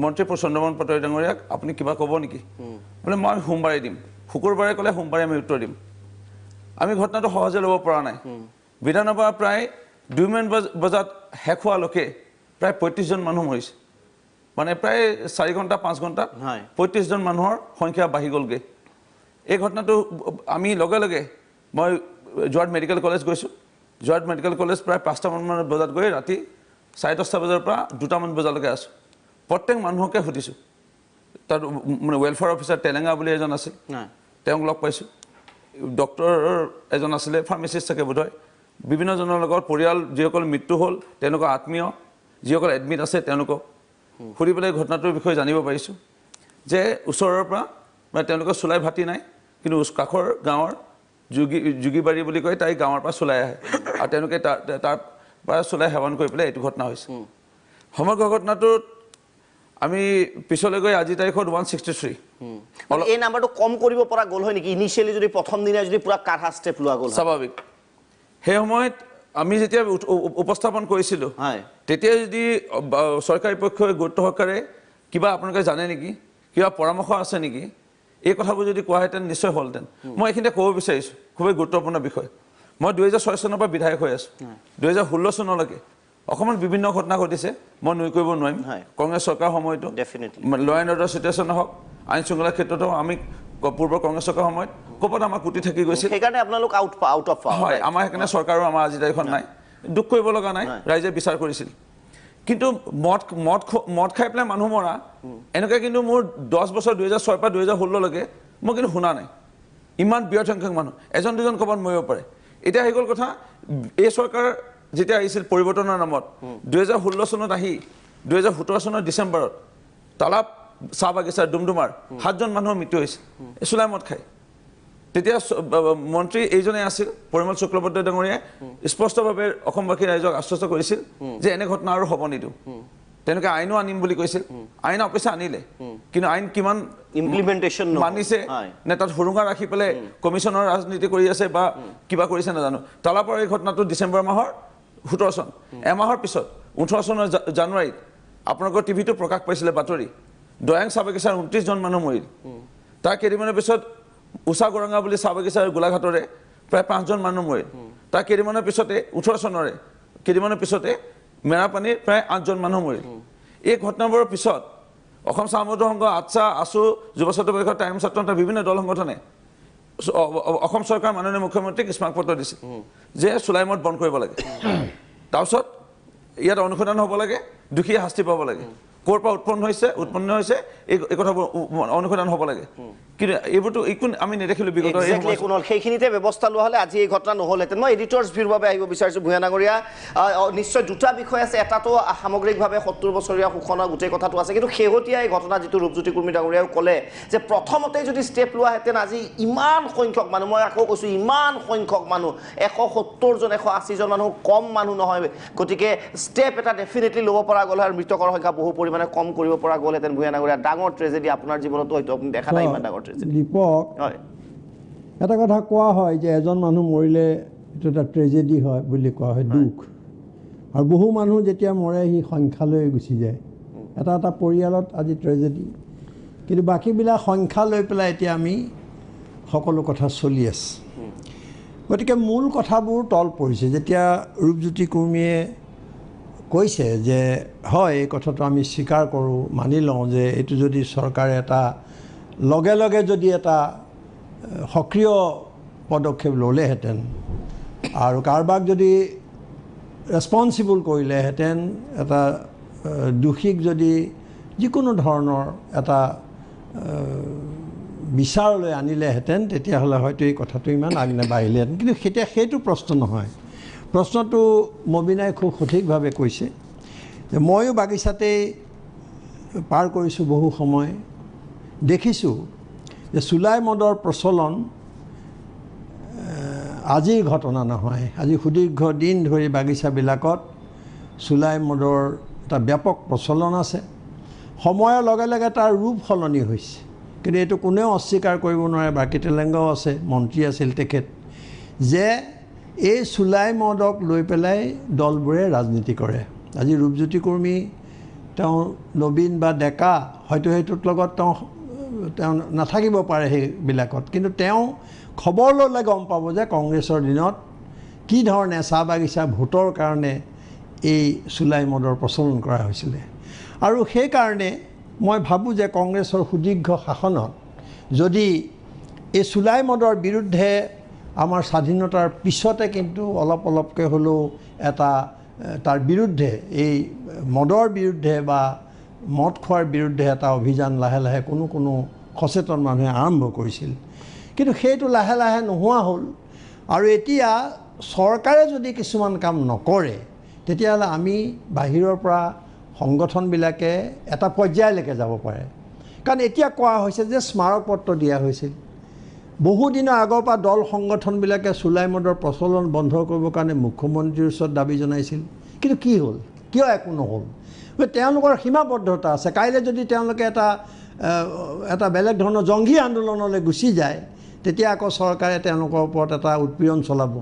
মন্ত্ৰী চন্দ্ৰমোহন পাটোৱাৰী ডাঙৰীয়াক আপুনি কিবা ক'ব নেকি বোলে মই সোমবাৰে দিম শুকুৰবাৰে ক'লে সোমবাৰে আমি উত্তৰ দিম আমি ঘটনাটো সহজে ল'ব পৰা নাই বিধানসভা প্ৰায় 2মান বজাত শেষ হোৱালৈকে প্ৰায় 35জন মানুহ মৰিছে মানে প্ৰায় 4 ঘণ্টা 5 ঘণ্টাত 35জন মানুহৰ সংখ্যা বাঢ়ি গ'লগৈ এই ঘটনাটো আমি লগে লগে মই যোৰহাট মেডিকেল কলেজ গৈছোঁ যোৰহাট মেডিকেল কলেজ প্ৰায় 5টামান বজাত গৈ ৰাতি 10:30 বজাৰ পৰা 2টামান বজালৈকে আছোঁ প্ৰত্যেক মানুহকে সুধিছোঁ তাত মানে ৱেলফেয়াৰ অফিচাৰ তেলেঙা বুলি এজন আছিল তেওঁক লগ পাইছোঁ ডক্টৰ এজন আছিলে ফাৰ্মাচিষ্ট থাকে বোধহয় বিভিন্নজনৰ লগত পৰিয়াল যিসকল মৃত্যু হ'ল তেওঁলোকৰ আত্মীয় যিসকল এডমিট আছে তেওঁলোকক সুধি পেলাই ঘটনাটোৰ বিষয়ে জানিব পাৰিছোঁ যে ওচৰৰ পৰা মানে তেওঁলোকৰ চুলাই ভাতি নাই কিন্তু কাষৰ গাঁৱৰ যোগীবাৰী বুলি কয় তাই গাঁৱৰ পৰা চুলাই আহে আৰু তেওঁলোকে তাৰ পৰা চুলাই সেৱন কৰি পেলাই এইটো ঘটনা হৈছে সমগ্ৰ ঘটনাটোত আমি পিছলৈ গৈ আজি তাৰিখত 163 এই নাম্বাৰটো কম কৰিব পৰা গ'ল হয় নেকি ইনিচিয়েলি যদি প্ৰথম দিনা যদি পুৰা কাঢ়া ষ্টেপ লোৱা গ'ল স্বাভাৱিক সেই সময়ত আমি যেতিয়া উপস্থাপন কৰিছিলোঁ তেতিয়া যদি চৰকাৰী পক্ষই গুৰুত্ব সহকাৰে কিবা আপোনালোকে জানে নেকি কিবা পৰামৰ্শ আছে নেকি এই কথাবোৰ যদি কোৱাহেঁতেন নিশ্চয় হ'লহেঁতেন মই এইখিনিতে ক'ব বিচাৰিছোঁ খুবেই গুৰুত্বপূৰ্ণ বিষয় মই 2006 চনৰ পৰা বিধায়ক হৈ আছোঁ 2016 চনলৈকে অসমত বিভিন্ন ঘটনা ঘটিছে মই নুই কৰিব নোৱাৰিম কংগ্ৰেছ চৰকাৰ সময়তো ল এণ্ড অৰ্ডাৰ চিটুৱেশ্যন হওক আইন শৃংখলাৰ ক্ষেত্ৰতো আমি পূৰ্বৰ কংগ্ৰেছ চৰকাৰ সময়ত ক'ৰবাত আমাৰ কুটি থাকি গৈছিল সেইকাৰণে আপোনালোক আউট অফ হয় আমাৰ সেইকাৰণে চৰকাৰো আমাৰ আজি তাৰিখত নাই দুখ কৰিব লগা নাই ৰাইজে বিচাৰ কৰিছিল কিন্তু মদ খাই পেলাই মানুহ মৰা এনেকৈ কিন্তু মোৰ 10 বছৰ 2006 পৰা 2016লৈকে মই কিন্তু শুনা নাই ইমান বৃহৎ সংখ্যক মানুহ এজন দুজন ক'ৰবাত মৰিব পাৰে এতিয়া হৈ গ'ল কথা এই চৰকাৰ যেতিয়া আহিছিল পৰিৱৰ্তনৰ নামত 2016 চনত আহি 2017 চনৰ ডিচেম্বৰত তালাপ চাহ বাগিচাৰ ডুমডুমাৰ 7জন মানুহৰ মৃত্যু হৈছিল চুলাই মদ খাই তেতিয়া মন্ত্ৰী এইজনে আছিল পৰিমল শুক্লবৈদ্য ডাঙৰীয়াই স্পষ্টভাৱে অসমবাসী ৰাইজক আশ্বস্ত কৰিছিল যে এনে ঘটনা আৰু হ'ব নিদিওঁ তেওঁলোকে আইনো আনিম বুলি কৈছিল আইন অৱশ্যে আনিলে কিন্তু আইন কিমান ইমপ্লিমেণ্টেশ্যন মানিছে নে তাত সুৰুঙা ৰাখি পেলাই কমিশ্যনৰ ৰাজনীতি কৰি আছে বা কিবা কৰিছে নাজানো তালাপৰ এই ঘটনাটো ডিচেম্বৰ মাহৰ 17 চন এমাহৰ পিছত 18 চনৰ জানুৱাৰীত আপোনালোকৰ টিভিটো প্ৰকাশ পাইছিলে বাতৰি দয়াং চাহ বাগিচাৰ 29 জন মানুহ মৰিল তাৰ কেইদিনমানৰ পিছত উষা গৰঙা বুলি চাহ বাগিচাৰ গোলাঘাটৰে প্ৰায় 5জন মানুহ মৰিল তাৰ কেইদিনমানৰ পিছতে 18 চনৰে কেইদিনমানৰ পিছতে মেৰাপানীৰ প্ৰায় 8জন মানুহ মৰিল এই ঘটনাবোৰৰ পিছত অসম চাহ মজদুৰ সংঘ আটছা আছু যুৱ ছাত্ৰ পৰিষদ টাইম ছাত্ৰ বিভিন্ন দল সংগঠনে অসম চৰকাৰ মাননীয় মুখ্যমন্ত্ৰীক স্মাৰক পত্ৰ দিছিল যে চুলাই মদ বন্ধ কৰিব লাগে তাৰপিছত ইয়াত অনুসন্ধান হ'ব লাগে দোষীয়ে শাস্তি পাব লাগে ক'ৰ পৰা উৎপন্ন হৈছে এই কথাবোৰ অনুসন্ধান হ'ব লাগে কিন্তু এইবোৰতো একো আমি নেদেখিলোঁ বিগত সেইখিনিতে ব্যৱস্থা লোৱা হ'লে আজি এই ঘটনা নহ'লহেঁতেন মই এডিটৰ্ছ ভিউৰ বাবে আহিব বিচাৰিছোঁ ভূঞা ডাঙৰীয়া নিশ্চয় দুটা বিষয় আছে এটাতো সামগ্ৰিকভাৱে 70 বছৰীয়া শোষণৰ গোটেই কথাটো আছে কিন্তু শেহতীয়া এই ঘটনা যিটো ৰূপজ্যোতি কুৰ্মী ডাঙৰীয়াও ক'লে যে প্ৰথমতে যদি ষ্টেপ লোৱাহেঁতেন আজি ইমান সংখ্যক মানুহ মই আকৌ কৈছোঁ ইমান সংখ্যক মানুহ 170 জন 180 জন মানুহ কম মানুহ নহয় গতিকে ষ্টেপ এটা ডেফিনেটলি ল'ব পৰা গ'ল আৰু মৃতকৰ সংখ্যা বহু পৰিমাণে কম কৰিব পৰা গ'লহেঁতেন ভূঞা ডাঙৰীয়া ডাঙৰ ট্ৰেজেডি আপোনাৰ জীৱনতো হয়তো আপুনি দেখা নাই ইমান ডাঙৰ দীপক এটা কথা কোৱা হয় যে এজন মানুহ মৰিলে এইটো এটা ট্ৰেজেডি হয় বুলি কোৱা হয় দুখ আৰু বহু মানুহ যেতিয়া মৰে সি সংখ্যালৈ গুচি যায় এটা এটা পৰিয়ালত আজি ট্ৰেজেডি কিন্তু বাকীবিলাক সংখ্যা লৈ পেলাই এতিয়া আমি সকলো কথা চলি আছে গতিকে মূল কথাবোৰ তল পৰিছে যেতিয়া ৰূপজ্যোতি কুৰ্মীয়ে কৈছে যে হয় এই কথাটো আমি স্বীকাৰ কৰোঁ মানি লওঁ যে এইটো যদি চৰকাৰে এটা লগে লগে যদি এটা সক্ৰিয় পদক্ষেপ ল'লেহেঁতেন আৰু কাৰোবাক যদি ৰেছপনচিবল কৰিলেহেঁতেন এটা দোষীক যদি যিকোনো ধৰণৰ এটা বিচাৰলৈ আনিলেহেঁতেন তেতিয়াহ'লে হয়তো এই কথাটো ইমান আগ নাবাঢ়িলেহেঁতেন কিন্তু এতিয়া সেইটো প্ৰশ্ন নহয় প্ৰশ্নটো মবিনাই খুব সঠিকভাৱে কৈছে যে ময়ো বাগিচাতেই পাৰ কৰিছোঁ বহু সময় দেখিছোঁ যে চুলাই মদৰ প্ৰচলন আজিৰ ঘটনা নহয়। আজি সুদীৰ্ঘ দিন ধৰি বাগিচাবিলাকত চুলাই মদৰ এটা ব্যাপক প্ৰচলন আছে। সময়ৰ লগে লগে তাৰ ৰূপ সলনি হৈছে, কিন্তু এইটো কোনেও অস্বীকাৰ কৰিব নোৱাৰে। বাকী তেলেংগাও আছে, মন্ত্ৰী আছিল তেখেত, যে এই চুলাই মদক লৈ পেলাই দলবোৰে ৰাজনীতি কৰে। আজি ৰূপজ্যোতি কৰ্মী তেওঁ নবীন বা ডেকা হয়তো সেইটোৰ লগত তেওঁ নাথাকিব পাৰে সেইবিলাকত, কিন্তু তেওঁ খবৰ ল'লে গম পাব যে কংগ্ৰেছৰ দিনত কি ধৰণে চাহ বাগিচা ভোটৰ কাৰণে এই চুলাই মদৰ প্ৰচলন কৰা হৈছিলে। আৰু সেইকাৰণে মই ভাবোঁ যে কংগ্ৰেছৰ সুদীৰ্ঘ শাসনত যদি এই চুলাই মদৰ বিৰুদ্ধে আমাৰ স্বাধীনতাৰ পিছতে কিন্তু অলপ অলপকৈ হ'লেও এটা তাৰ বিৰুদ্ধে এই মদৰ বিৰুদ্ধে বা মদ খোৱাৰ বিৰুদ্ধে এটা অভিযান লাহে লাহে কোনো সচেতন মানুহে আৰম্ভ কৰিছিল, কিন্তু সেইটো লাহে লাহে নোহোৱা হ'ল। আৰু এতিয়া চৰকাৰে যদি কিছুমান কাম নকৰে তেতিয়াহ'লে আমি বাহিৰৰ পৰা সংগঠনবিলাকে এটা পৰ্যায়লৈকে যাব পাৰে। কাৰণ এতিয়া কোৱা হৈছে যে স্মাৰক পত্ৰ দিয়া হৈছিল। বহুদিনৰ আগৰ পৰা দল সংগঠনবিলাকে চুলাই মদৰ প্ৰচলন বন্ধ কৰিবৰ কাৰণে মুখ্যমন্ত্ৰীৰ ওচৰত দাবী জনাইছিল, কিন্তু কি হ'ল? কিয় একো নহ'ল? তেওঁলোকৰ সীমাবদ্ধতা আছে। কাইলৈ যদি তেওঁলোকে এটা বেলেগ ধৰণৰ জংঘী আন্দোলনলৈ গুচি যায় তেতিয়া আকৌ চৰকাৰে তেওঁলোকৰ ওপৰত এটা উৎপীড়ন চলাব।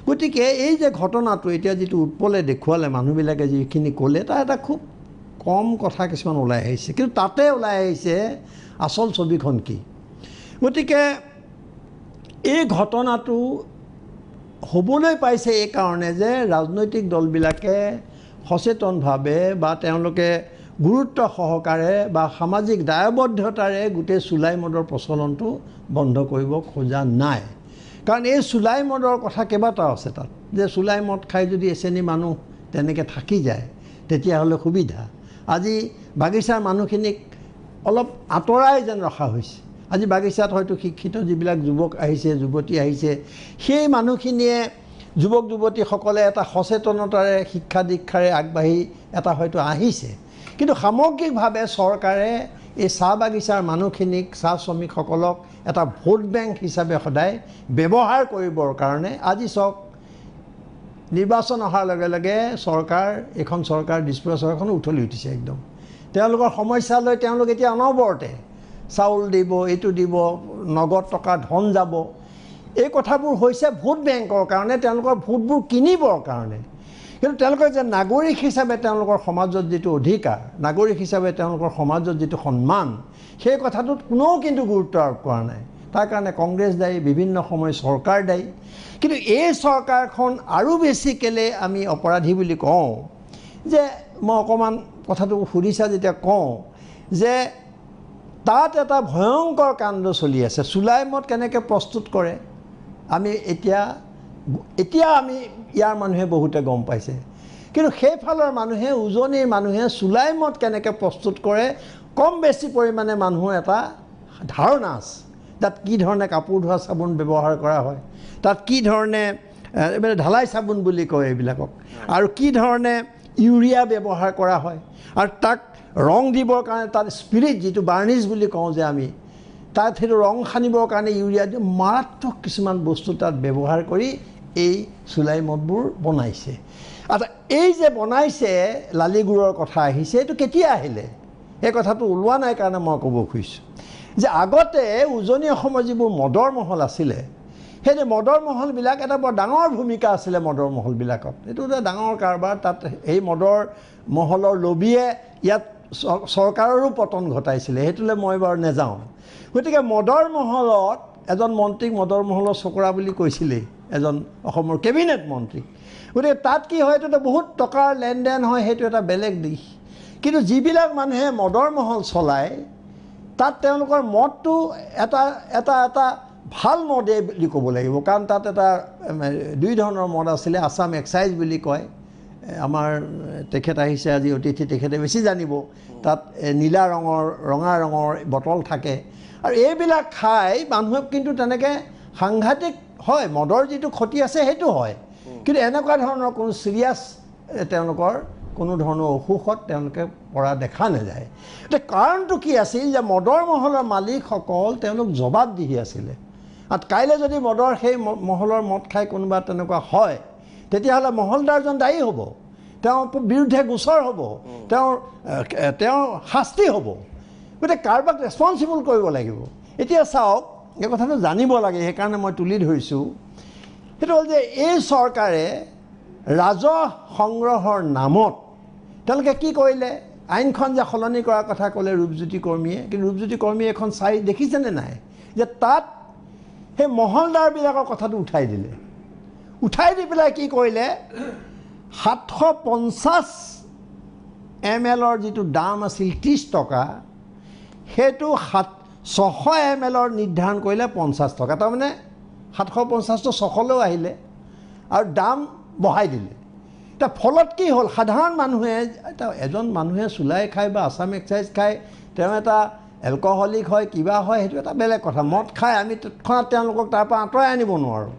গতিকে এই যে ঘটনাটো এতিয়া যিটো উৎপলে দেখুৱালে, মানুহবিলাকে যিখিনি ক'লে, তাৰ এটা খুব কম কথা কিছুমান ওলাই আহিছে, কিন্তু তাতে ওলাই আহিছে আচল ছবিখন কি। গতিকে এই ঘটনাটো হ'বলৈ পাইছে এই কাৰণে যে ৰাজনৈতিক দলবিলাকে সচেতনভাৱে বা তেওঁলোকে গুৰুত্ব সহকাৰে বা সামাজিক দায়বদ্ধতাৰে গোটেই চুলাই মদৰ প্ৰচলনটো বন্ধ কৰিব খোজা নাই। কাৰণ এই চুলাই মদৰ কথা কেইবাটাও আছে তাত, যে চুলাই মদ খাই যদি এশ্ৰেণী মানুহ তেনেকৈ থাকি যায় তেতিয়াহ'লে সুবিধা। আজি বাগিচাৰ মানুহখিনিক অলপ আঁতৰাই যেন ৰখা হৈছে। আজি বাগিচাত হয়তো শিক্ষিত যিবিলাক যুৱক আহিছে, যুৱতী আহিছে, সেই মানুহখিনিয়ে যুৱক যুৱতীসকলে এটা সচেতনতাৰে শিক্ষা দীক্ষাৰে আগবাঢ়ি এটা হয়তো আহিছে, কিন্তু সামগ্ৰিকভাৱে চৰকাৰে এই চাহ বাগিচাৰ মানুহখিনিক, চাহ শ্ৰমিকসকলক এটা ভোট বেংক হিচাপে সদায় ব্যৱহাৰ কৰিবৰ কাৰণে আজি চাওক নিৰ্বাচন অহাৰ লগে লগে এইখন চৰকাৰ দিছপুৰ চৰকাৰখন উঠলি উঠিছে একদম। তেওঁলোকৰ সমস্যা লৈ তেওঁলোক এতিয়া অনবৰতে চাউল দিব, এইটো দিব, নগদ টকা ধন যাব। এই কথাবোৰ হৈছে ভোট বেংকৰ কাৰণে, তেওঁলোকৰ ভোটবোৰ কিনিবৰ কাৰণে। কিন্তু তেওঁলোকৰ যে নাগৰিক হিচাপে তেওঁলোকৰ সমাজত যিটো অধিকাৰ, নাগৰিক হিচাপে তেওঁলোকৰ সমাজত যিটো সন্মান, সেই কথাটোত কোনেও কিন্তু গুৰুত্ব আৰোপ কৰা নাই। তাৰ কাৰণে কংগ্ৰেছ দায়ী, বিভিন্ন সময় চৰকাৰ দায়ী। কিন্তু এই চৰকাৰখন আৰু বেছি কেলে আমি অপৰাধী বুলি কওঁ, যে মই অকণমান কথাটো সুধিছা যেতিয়া কওঁ যে তাত এটা ভয়ংকৰ কাণ্ড চলি আছে। চুলাই মদ কেনেকৈ প্ৰস্তুত কৰে আমি এতিয়া আমি ইয়াৰ মানুহে বহুতে গম পাইছে, কিন্তু সেইফালৰ মানুহে, উজনিৰ মানুহে চুলাই মদ কেনেকৈ প্ৰস্তুত কৰে কম বেছি পৰিমাণে মানুহৰ এটা ধাৰণা আছে। তাত কি ধৰণে কাপোৰ ধোৱা চাবোন ব্যৱহাৰ কৰা হয়, তাত কি ধৰণে ঢালাই চাবোন বুলি কয় এইবিলাকক, আৰু কি ধৰণে ইউৰিয়া ব্যৱহাৰ কৰা হয়, আৰু তাক ৰং দিবৰ কাৰণে তাত স্পিৰিট যিটো বাৰ্নিছ বুলি কওঁ যে আমি, তাত সেইটো ৰং সানিবৰ কাৰণে ইউৰিয়া দি মাৰাত্মক কিছুমান বস্তু তাত ব্যৱহাৰ কৰি এই চুলাই মদবোৰ বনাইছে। আচ্ছা, এই যে বনাইছে লালিগুড়ৰ কথা আহিছে, এইটো কেতিয়া আহিলে এই কথাটো ওলোৱা নাই কাৰণে মই ক'ব খুজিছোঁ যে আগতে উজনি অসমৰ যিবোৰ মদৰ মহল আছিলে, সেই মদৰ মহলবিলাক এটা বৰ ডাঙৰ ভূমিকা আছিলে মদৰ মহলবিলাকত। এইটো এটা ডাঙৰ কাৰবাৰ। তাত এই মদৰ মহলৰ লবিয়ে ইয়াত চৰকাৰৰো পতন ঘটাইছিলে, সেইটোলৈ মই বাৰু নেযাওঁ। গতিকে মদৰ মহলত এজন মন্ত্ৰীক মদৰ মহলৰ চকৰা বুলি কৈছিলেই, এজন অসমৰ কেবিনেট মন্ত্ৰী। গতিকে তাত কি হয়, এইটো বহুত টকাৰ লেনদেন হয়, সেইটো এটা বেলেগ দিশ। কিন্তু যিবিলাক মানুহে মদৰ মহল চলায় তাত তেওঁলোকৰ মদটো এটা ভাল মদে বুলি ক'ব লাগিব, কাৰণ তাত এটা দুই ধৰণৰ মদ আছিলে। আছাম এক্সাইজ বুলি কয়, আমাৰ তেখেত আহিছে আজি অতিথি, তেখেতে বেছি জানিব। তাত নীলা ৰঙৰ, ৰঙা ৰঙৰ বটল থাকে, আৰু এইবিলাক খাই মানুহক কিন্তু তেনেকৈ সাংঘাতিক হয়, মদৰ যিটো ক্ষতি আছে সেইটো হয়, কিন্তু এনেকুৱা ধৰণৰ কোনো চিৰিয়াছ তেওঁলোকৰ কোনো ধৰণৰ অসুখত তেওঁলোকে পৰা দেখা নাযায়। এতিয়া কাৰণটো কি আছিল যে মদৰ মহলৰ মালিকসকল তেওঁলোক জবাবদিহি আছিলে। আৰু কাইলৈ যদি মদৰ সেই মহলৰ মদ খাই কোনোবা তেনেকুৱা হয় তেতিয়াহ'লে মহলদাৰজন দায়ী হ'ব, তেওঁৰ বিৰুদ্ধে গোচৰ হ'ব, তেওঁৰ শাস্তি হ'ব। গতিকে কাৰোবাক ৰেছপনচিবল কৰিব লাগিব। এতিয়া চাওক, এই কথাটো জানিব লাগে, সেইকাৰণে মই তুলি ধৰিছোঁ। সেইটো হ'ল যে এই চৰকাৰে ৰাজহ সংগ্ৰহৰ নামত তেওঁলোকে কি কৰিলে, আইনখন যে সলনি কৰাৰ কথা ক'লে ৰূপজ্যোতি কৰ্মীয়ে, কিন্তু ৰূপজ্যোতি কৰ্মীয়ে এখন চাই দেখিছেনে নাই যে তাত সেই মহলদাৰবিলাকৰ কথাটো উঠাই দিলে। উঠাই দি পেলাই কি কৰিলে, 750 ml যিটো দাম আছিল 30 টকা, সেইটো 600 ml নিৰ্ধাৰণ কৰিলে 50 টকা। তাৰমানে 750টো 600লৈও আহিলে আৰু দাম বঢ়াই দিলে। এতিয়া ফলত কি হ'ল, সাধাৰণ মানুহে, এজন মানুহে চুলাই খায় বা আছাম এক্সাইজ খায়, তেওঁ এটা এলকহলিক হয়, কিবা হয়, সেইটো এটা বেলেগ কথা। মদ খাই আমি তৎক্ষণাত তেওঁলোকক তাৰ পৰা আঁতৰাই আনিব নোৱাৰোঁ,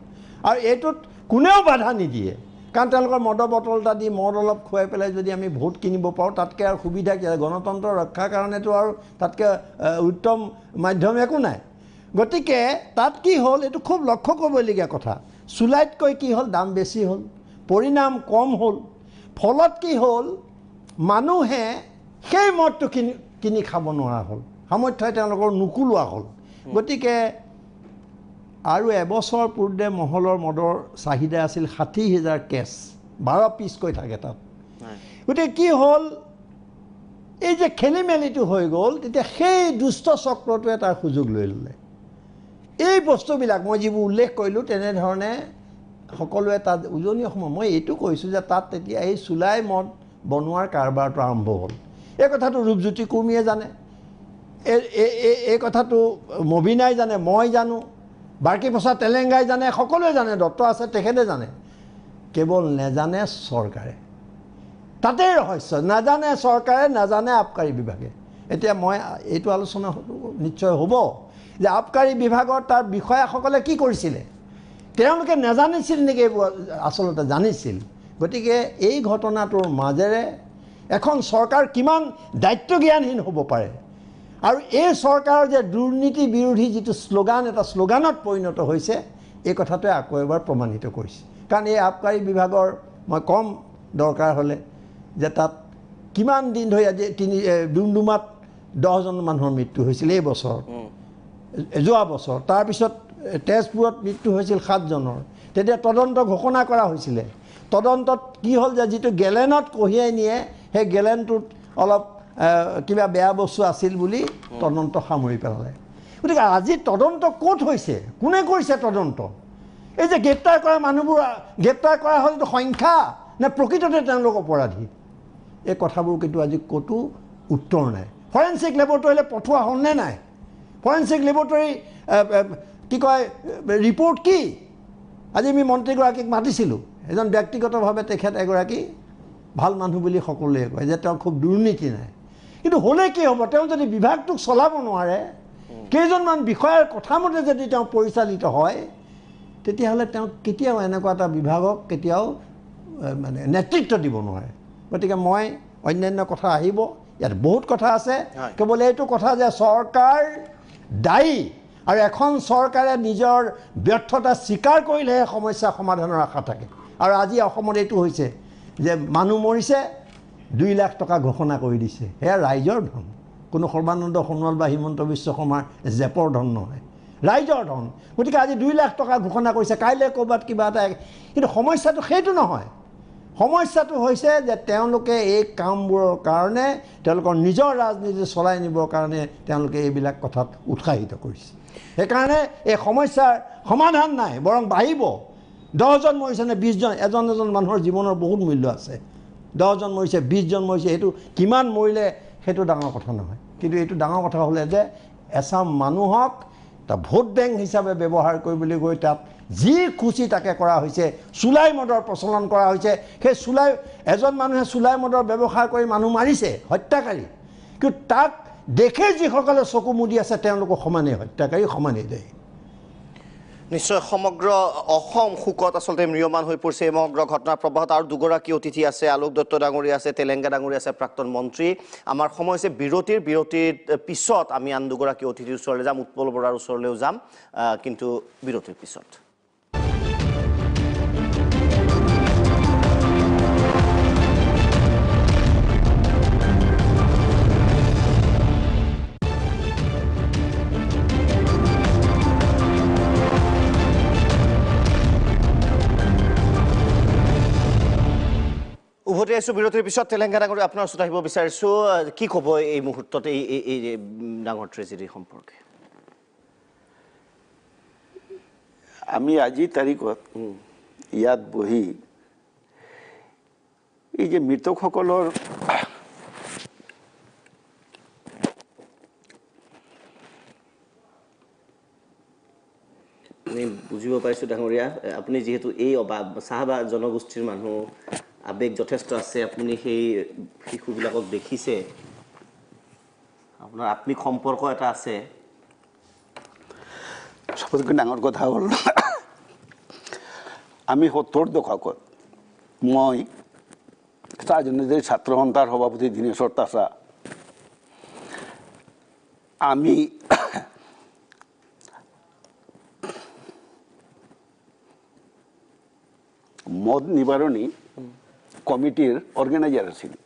আৰু এইটোত কোনেও বাধা নিদিয়ে, কাৰণ তেওঁলোকৰ মদৰ বটল এটা দি মদ অলপ খুৱাই পেলাই যদি আমি ভোট কিনিব পাৰোঁ, তাতকৈ আৰু সুবিধা কি, গণতন্ত্ৰ ৰক্ষাৰ কাৰণেতো আৰু তাতকৈ উত্তম মাধ্যম একো নাই। গতিকে তাত কি হ'ল, এইটো খুব লক্ষ্য কৰিবলগীয়া কথা। চুলাইতকৈ কি হ'ল, দাম বেছি হ'ল, পৰিণাম কম হ'ল। ফলত কি হ'ল, মানুহে সেই মদটো কিনি খাব নোৱাৰা হ'ল, সামৰ্থ্যই তেওঁলোকৰ নুকুলোৱা হ'ল। গতিকে আৰু এবছৰ পূৰ্বে মহলৰ মদৰ চাহিদা আছিল 60,000 কেছ, 12 পিচকৈ থাকে তাত। গতিকে কি হ'ল, এই যে খেলি মেলিটো হৈ গ'ল, তেতিয়া সেই দুষ্ট চক্ৰটোৱে তাৰ সুযোগ লৈ ল'লে। এই বস্তুবিলাক মই যিবোৰ উল্লেখ কৰিলোঁ, তেনেধৰণে সকলোৱে তাত উজনি অসমত, মই এইটো কৈছোঁ যে তাত তেতিয়া এই চুলাই মদ বনোৱাৰ কাৰবাৰটো আৰম্ভ হ'ল। এই কথাটো ৰূপজ্যোতি কুৰ্মীয়ে জানে, এই কথাটো মবিনাই জানে, মই জানো, বাৰ্কী প্ৰসাদ তেলেংগাই জানে, সকলোৱে জানে, দত্ত আছে তেখেতে জানে, কেৱল নেজানে চৰকাৰে। তাতেই ৰহস্য, নাজানে চৰকাৰে, নাজানে আবকাৰী বিভাগে। এতিয়া মই এইটো আলোচনা নিশ্চয় হ'ব যে আবকাৰী বিভাগৰ তাৰ বিষয়াসকলে কি কৰিছিলে, তেওঁলোকে নাজানিছিল নেকি, আচলতে জানিছিল। গতিকে এই ঘটনাটোৰ মাজেৰে এখন চৰকাৰ কিমান দায়িত্বজ্ঞানহীন হ'ব পাৰে, আৰু এই চৰকাৰৰ যে দুৰ্নীতি বিৰোধী যিটো শ্লোগান, এটা শ্লোগানত পৰিণত হৈছে, এই কথাটোৱে আকৌ এবাৰ প্ৰমাণিত কৰিছে। কাৰণ এই আবকাৰী বিভাগৰ মই কম দৰকাৰ হ'লে যে তাত কিমান দিন ধৰি, আজি ডুমডুমাত 10জন মানুহৰ মৃত্যু হৈছিল এই বছৰত, যোৱা বছৰ। তাৰপিছত তেজপুৰত মৃত্যু হৈছিল 7জনৰ। তেতিয়া তদন্ত ঘোষণা কৰা হৈছিলে। তদন্তত কি হ'ল যে যিটো গেলেনত কঢ়িয়াই নিয়ে, সেই গেলেনটোত অলপ কিবা বেয়া বস্তু আছিল বুলি তদন্ত সামৰি পেলালে। গতিকে আজি তদন্ত ক'ত হৈছে, কোনে কৰিছে তদন্ত? এই যে গ্ৰেপ্তাৰ কৰা মানুহবোৰ, গ্ৰেপ্তাৰ কৰা হ'লতো সংখ্যা নে প্ৰকৃততে তেওঁলোক অপৰাধী? এই কথাবোৰ কিন্তু আজি ক'তো উত্তৰ নাই। ফৰেনচিক লেবৰেটৰীলৈ পঠোৱা হ'লনে নাই? ফৰেনচিক লেবৰেটৰী কি কয়, ৰিপৰ্ট কি? আজি আমি মন্ত্ৰীগৰাকীক মাতিছিলোঁ, এজন ব্যক্তিগতভাৱে তেখেত এগৰাকী ভাল মানুহ বুলি সকলোৱে কয় যে তেওঁ খুব দুৰ্নীতি নাই, কিন্তু হ'লে কি হ'ব, তেওঁ যদি বিভাগটোক চলাব নোৱাৰে, কেইজনমান বিষয়াৰ কথামতে যদি তেওঁ পৰিচালিত হয়, তেতিয়াহ'লে তেওঁ কেতিয়াও এনেকুৱা এটা বিভাগক কেতিয়াও মানে নেতৃত্ব দিব নোৱাৰে। গতিকে মই অন্যান্য কথা আহিব, ইয়াত বহুত কথা আছে, কেৱল এইটো কথা যে চৰকাৰ দায়ী, আৰু এখন চৰকাৰে নিজৰ ব্যৰ্থতা স্বীকাৰ কৰিলেহে সমস্যা সমাধানৰ আশা থাকে। আৰু আজি অসমত এইটো হৈছে যে মানুহ মৰিছে, 2 লাখ টকা ঘোষণা কৰি দিছে, সেয়া ৰাইজৰ ধন, কোনো সৰ্বানন্দ সোণোৱাল বা হিমন্ত বিশ্ব শৰ্মাৰ জেপৰ ধন নহয়, ৰাইজৰ ধন। গতিকে আজি 2 লাখ টকা ঘোষণা কৰিছে, কাইলৈ ক'ৰবাত কিবা এটা, কিন্তু সমস্যাটো সেইটো নহয়। সমস্যাটো হৈছে যে তেওঁলোকে এই কামবোৰৰ কাৰণে, তেওঁলোকৰ নিজৰ ৰাজনীতি চলাই নিবৰ কাৰণে তেওঁলোকে এইবিলাক কথাত উৎসাহিত কৰিছে। সেইকাৰণে এই সমস্যাৰ সমাধান নাই, বৰং বাঢ়িব। 10জন মৰিছে নে 20জন, এজন মানুহৰ জীৱনৰ বহুত মূল্য আছে। 10জন মৰিছে, 20জন মৰিছে, সেইটো কিমান মৰিলে সেইটো ডাঙৰ কথা নহয়। কিন্তু এইটো ডাঙৰ কথা হ'লে যে এচাম মানুহক এটা ভোট বেংক হিচাপে ব্যৱহাৰ কৰিবলৈ গৈ তাত যি খুচি তাকে কৰা হৈছে, চুলাই মদৰ প্ৰচলন কৰা হৈছে। সেই এজন মানুহে চুলাই মদৰ ব্যৱহাৰ কৰি মানুহ মাৰিছে, হত্যাকাৰী, কিন্তু তাক দেখে যিসকলে চকু মুদি আছে তেওঁলোকক সমানেই হত্যাকাৰী, সমানেই দেয়। নিশ্চয় সমগ্ৰ অসম শোকত আচলতে ম্ৰিয়মান হৈ পৰিছে এই সমগ্ৰ ঘটনাৰ প্ৰবাহত। আৰু দুগৰাকী অতিথি আছে, আলোক দত্ত ডাঙৰীয়া আছে, তেলেংগা ডাঙৰীয়া আছে, প্ৰাক্তন মন্ত্ৰী। আমাৰ সময় হৈছে বিৰতিৰ পিছত আমি আন দুগৰাকী অতিথিৰ ওচৰলৈ যাম, উৎপল বৰাৰ ওচৰলৈও যাম, কিন্তু বিৰতিৰ পিছত। উভতি আহিছোঁ বিৰতিৰ পিছত। তেলেংগা ডাঙৰীয়া, আপোনাৰ ওচৰত আহিব বিচাৰিছোঁ, কি ক'ব এই মুহূৰ্তত এই ডাঙৰ ট্ৰেজেডি সম্পৰ্কে? আমি আজিৰ তাৰিখত ইয়াত বহি এই যে মৃতকসকলৰ আমি বুজিব পাৰিছোঁ ডাঙৰীয়া, আপুনি যিহেতু এই চাহাবা জনগোষ্ঠীৰ মানুহ, আৱেগ যথেষ্ট আছে, আপুনি সেই শিশুবিলাকক দেখিছে, আপোনাৰ আত্মিক সম্পৰ্ক এটা আছে। সবতকৈ ডাঙৰ কথা হ'ল আমি ৭০ দশকত মই চাহ জনজাতিৰ ছাত্ৰ সন্থাৰ সভাপতি দীনেশ্বৰ তাছা, আমি মদ নিবাৰণী কমিটিৰ অৰ্গেনাইজাৰ আছিলোঁ।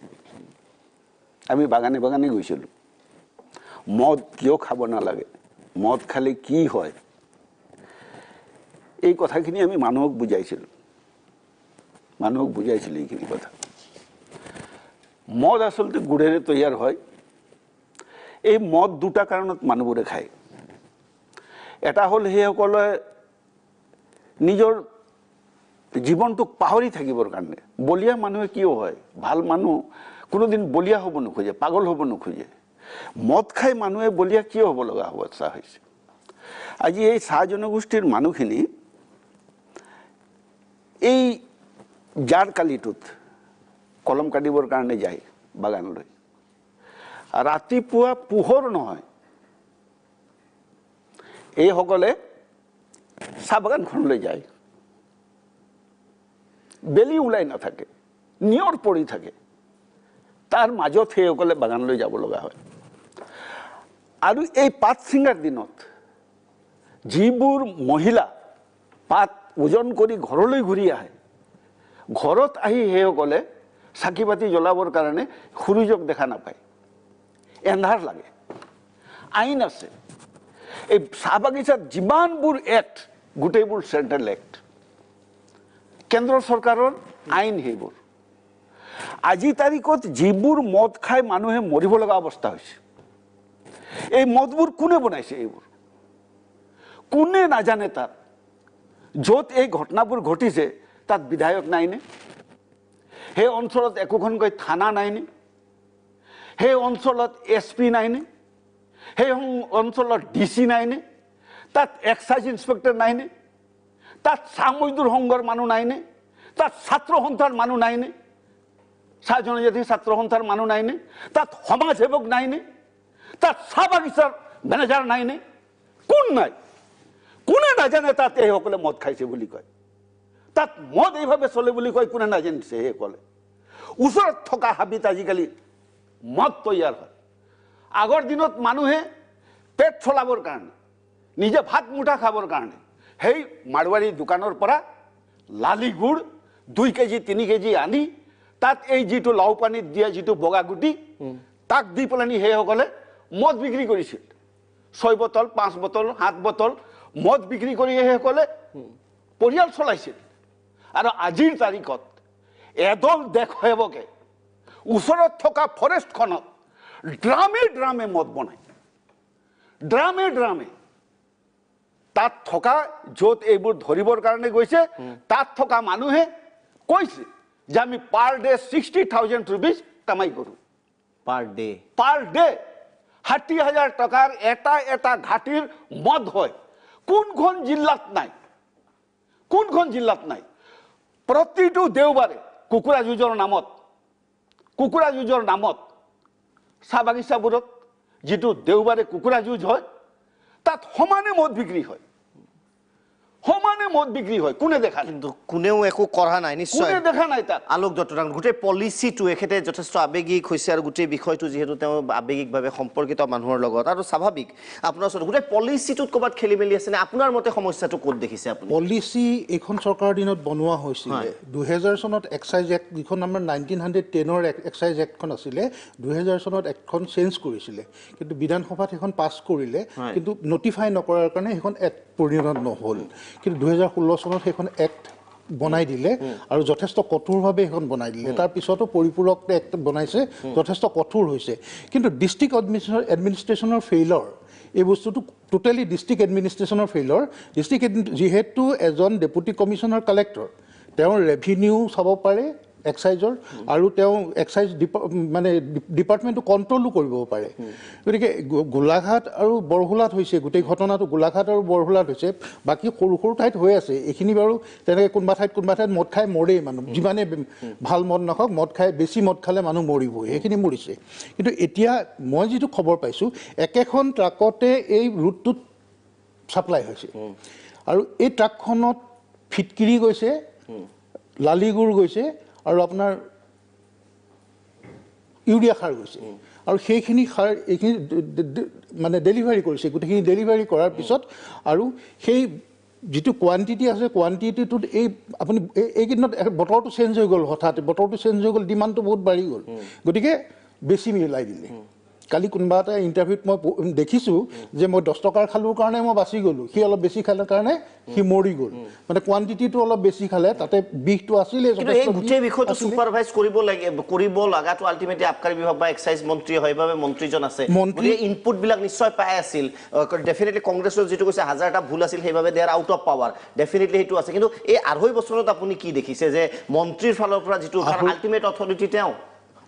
আমি বাগানে বাগানে গৈছিলোঁ, মদ কিয় খাব নালাগে, মদ খালে কি হয়, এই কথাখিনি আমি মানুহক বুজাইছিলোঁ এইখিনি কথা। মদ আচলতে গুড়েৰে তৈয়াৰ হয়। এই মদ দুটা কাৰণত মানুহবোৰে খায়। এটা হ'ল সেইসকলে নিজৰ জীৱনটোক পাহৰি থাকিবৰ কাৰণে। বলিয়া মানুহে কিয় হয়, ভাল মানুহ কোনোদিন বলিয়া হ'ব নোখোজে, পাগল হ'ব নোখোজে। মদ খাই মানুহে বলিয়া কিয় হ'ব লগা অৱস্থা হৈছে? আজি এই চাহ জনগোষ্ঠীৰ মানুহখিনি এই জাৰ কালিটোত কলম কাটিবৰ কাৰণে যায় বাগানলৈ। ৰাতিপুৱা পোহৰ নহয় এইসকলে চাহ বাগানখনলৈ যায়, বেলি ওলাই নাথাকে, নিয়ৰ পৰি থাকে, তাৰ মাজত সেইসকলে বাগানলৈ যাব লগা হয়। আৰু এই পাত ছিঙাৰ দিনত যিবোৰ মহিলা পাত ওজন কৰি ঘৰলৈ ঘূৰি আহে, ঘৰত আহি সেইসকলে চাকি বাতি জ্বলাবৰ কাৰণে সূৰ্যক দেখা নাপায়, এন্ধাৰ লাগে। আইন আছে, এই চাহ বাগিচাত যিমানবোৰ এক্ট গোটেইবোৰ চেণ্ট্ৰেল এক্ট, কেন্দ্ৰ চৰকাৰৰ আইন সেইবোৰ। আজি তাৰিখত যিবোৰ মদ খাই মানুহে মৰিব লগা অৱস্থা হৈছে, এই মদবোৰ কোনে বনাইছে? এইবোৰ কোনে নাজানে? তাত য'ত এই ঘটনাবোৰ ঘটিছে তাত বিধায়ক নাইনে? সেই অঞ্চলত একোখনকৈ থানা নাইনে? সেই অঞ্চলত SP নাইনে? সেই অঞ্চলত DC নাইনে? তাত এক্সাইজ ইন্সপেক্টৰ নাইনে? তাত চাহ মজদুৰ সংঘৰ মানুহ নাইনে? তাত ছাত্ৰ সন্থাৰ মানুহ নাইনে? চাহ জনজাতি ছাত্ৰ সন্থাৰ মানুহ নাইনে? তাত সমাজ সেৱক নাইনে? তাত চাহ বাগিচাৰ মেনেজাৰ নাইনে? কোন নাই? কোনে নাজানে তাত এইসকলে মদ খাইছে বুলি কয়? তাত মদ এইভাৱে চলে বুলি কয়, কোনে নাজানিছে? সেইসকলে ওচৰত থকা হাবিত আজিকালি মদ তৈয়াৰ হয়। আগৰ দিনত মানুহে পেট চলাবৰ কাৰণে, নিজে ভাত মুঠা খাবৰ কাৰণে সেই মাৰোৱাৰী দোকানৰ পৰা লালি গুড় 2 কেজি 3 কেজি আনি তাত এই যিটো লাও পানীত দিয়া যিটো বগা গুটি, তাক দি পেলানি সেইসকলে মদ বিক্ৰী কৰিছিল। 6 বটল 5 বটল 7 বটল মদ বিক্ৰী কৰি সেইসকলে পৰিয়াল চলাইছিল। আৰু আজিৰ তাৰিখত এদল দেশ সেৱকে ওচৰত থকা ফৰেষ্টখনত ড্ৰামে ড্ৰামে মদ বনায়, ড্ৰামে ড্ৰামে। তাত থকা য'ত এইবোৰ ধৰিবৰ কাৰণে গৈছে তাত থকা মানুহে কৈছে যে আমি পাৰ ডে 60,000 rupees কামাই কৰোঁ। পাৰ ডে 60,000 টকাৰ এটা এটা ঘাটিৰ মদ হয়। কোনখন জিলাত নাই? কোনখন জিলাত নাই? প্ৰতিটো দেওবাৰে কুকুৰা যুঁজৰ নামত চাহ বাগিচাবোৰত যিটো দেওবাৰে কুকুৰা যুঁজ হয়, তাত সমানে মদ বিক্ৰী হয়। দোকানে মদ বিক্ৰি হয় কোনে দেখা কিন্তু কোনেও একো কৰা নাই নিশ্চয় কোনে দেখা নাই তাক আলোক দত্তৰাং গোটেই পলিচিটো এখেতে যথেষ্ট আৱেগিক হৈছে আৰু গোটেই বিষয়টো যিহেতু তেওঁ আৱেগিকভাৱে সম্পৰ্কিত মানুহৰ লগত আৰু স্বাভাৱিক আপোনাৰ ওচৰত গোটেই পলিচিটোত ক'ৰবাত খেলি মেলি আছে নে আপোনাৰ মতে সমস্যাটো ক'ত দেখিছে আপুনি পলিচি এইখন চৰকাৰৰ দিনত বনোৱা হৈছিলে 2000 চনত এক্সাইজ এক্ট যিখন আমাৰ 1910ৰ এক্সাইজ এক্টখন আছিলে 2000 চনত এক্টখন চেঞ্জ কৰিছিলে কিন্তু বিধানসভাত সেইখন পাছ কৰিলে কিন্তু নটিফাই নকৰাৰ কাৰণে সেইখন এক্ট পৰিণত নহ'ল কিন্তু 2016 চনত সেইখন এক্ট বনাই দিলে আৰু যথেষ্ট কঠোৰভাৱে সেইখন বনাই দিলে তাৰ পিছতো পৰিপূৰক এক্ট বনাইছে যথেষ্ট কঠোৰ হৈছে কিন্তু ডিষ্ট্ৰিক্ট এডমিনিষ্ট্ৰেশ্যনৰ ফেইলৰ এই বস্তুটো টোটেলি ডিষ্ট্ৰিক্ট এডমিনিষ্ট্ৰেশ্যনৰ ফেইলৰ ডিষ্ট্ৰিক্ট যিহেতু এজন ডেপুটি কমিশ্যনাৰ কালেক্টৰ তেওঁ ৰেভিনিউ চাব পাৰে এক্সাইজৰ আৰু তেওঁ এক্সাইজ মানে ডিপাৰ্টমেণ্টটো কণ্ট্ৰলো কৰিব পাৰে গতিকে গোলাঘাট আৰু বৰহোলাত হৈছে গোটেই ঘটনাটো গোলাঘাট আৰু বৰহোলাত হৈছে বাকী সৰু সৰু ঠাইত হৈ আছে এইখিনি বাৰু তেনেকৈ কোনোবা ঠাইত মদ খাই মৰেই মানুহ যিমানে ভাল মদ নাখাওক মদ খাই বেছি মদ খালে মানুহ মৰিবই সেইখিনি মৰিছে কিন্তু এতিয়া মই যিটো খবৰ পাইছোঁ একেখন ট্ৰাকতে এই ৰুটটোত ছাপ্লাই হৈছে আৰু এই ট্ৰাকখনত ফিটকিৰি গৈছে লালিগুৰ গৈছে আৰু আপোনাৰ ইউৰিয়া সাৰ গৈছে আৰু সেইখিনি সাৰ এইখিনি মানে ডেলিভাৰী কৰিছে গোটেইখিনি ডেলিভাৰী কৰাৰ পিছত আৰু সেই যিটো কোৱান্টিটি আছে কোৱান্টিটিটোত এই আপুনি এইকেইদিনত বতৰটো চেঞ্জ হৈ গ'ল হঠাৎ বতৰটো চেঞ্জ হৈ গ'ল ডিমাণ্ডটো বহুত বাঢ়ি গ'ল গতিকে বেছি মিলাই দিলে কালি কোনোবা এটা ইণ্টাৰভিউত মই দেখিছোঁ যে মই 10 টকাৰ খালোঁ কাৰণে মই বাচি গ'লোঁ সি অলপ বেছি খালে কাৰণে সি মৰি গ'ল মানে কোৱান্টিটিটো অলপ বেছি খালে তাতে বিষটো আছিলে কিন্তু এই গোটেই বিষয়টো ছুপাৰভাইজ কৰিব লগাটো আল্টিমেটলি আবকাৰী বিভাগ বা এক্সাইজ মন্ত্ৰী হয় বাবে মন্ত্ৰীজন আছে গতিকে ইনপুটবিলাক নিশ্চয় পাই আছিল ডেফিনেটলি কংগ্ৰেছৰ যিটো কৈছে 1000টা ভুল আছিল সেইবাবে they are out of power definitely সেইটো আছে কিন্তু এই 2.5 বছৰত আপুনি কি দেখিছে যে মন্ত্ৰীৰ ফালৰ পৰা যিটো আল্টিমেট অথৰিটি তেওঁ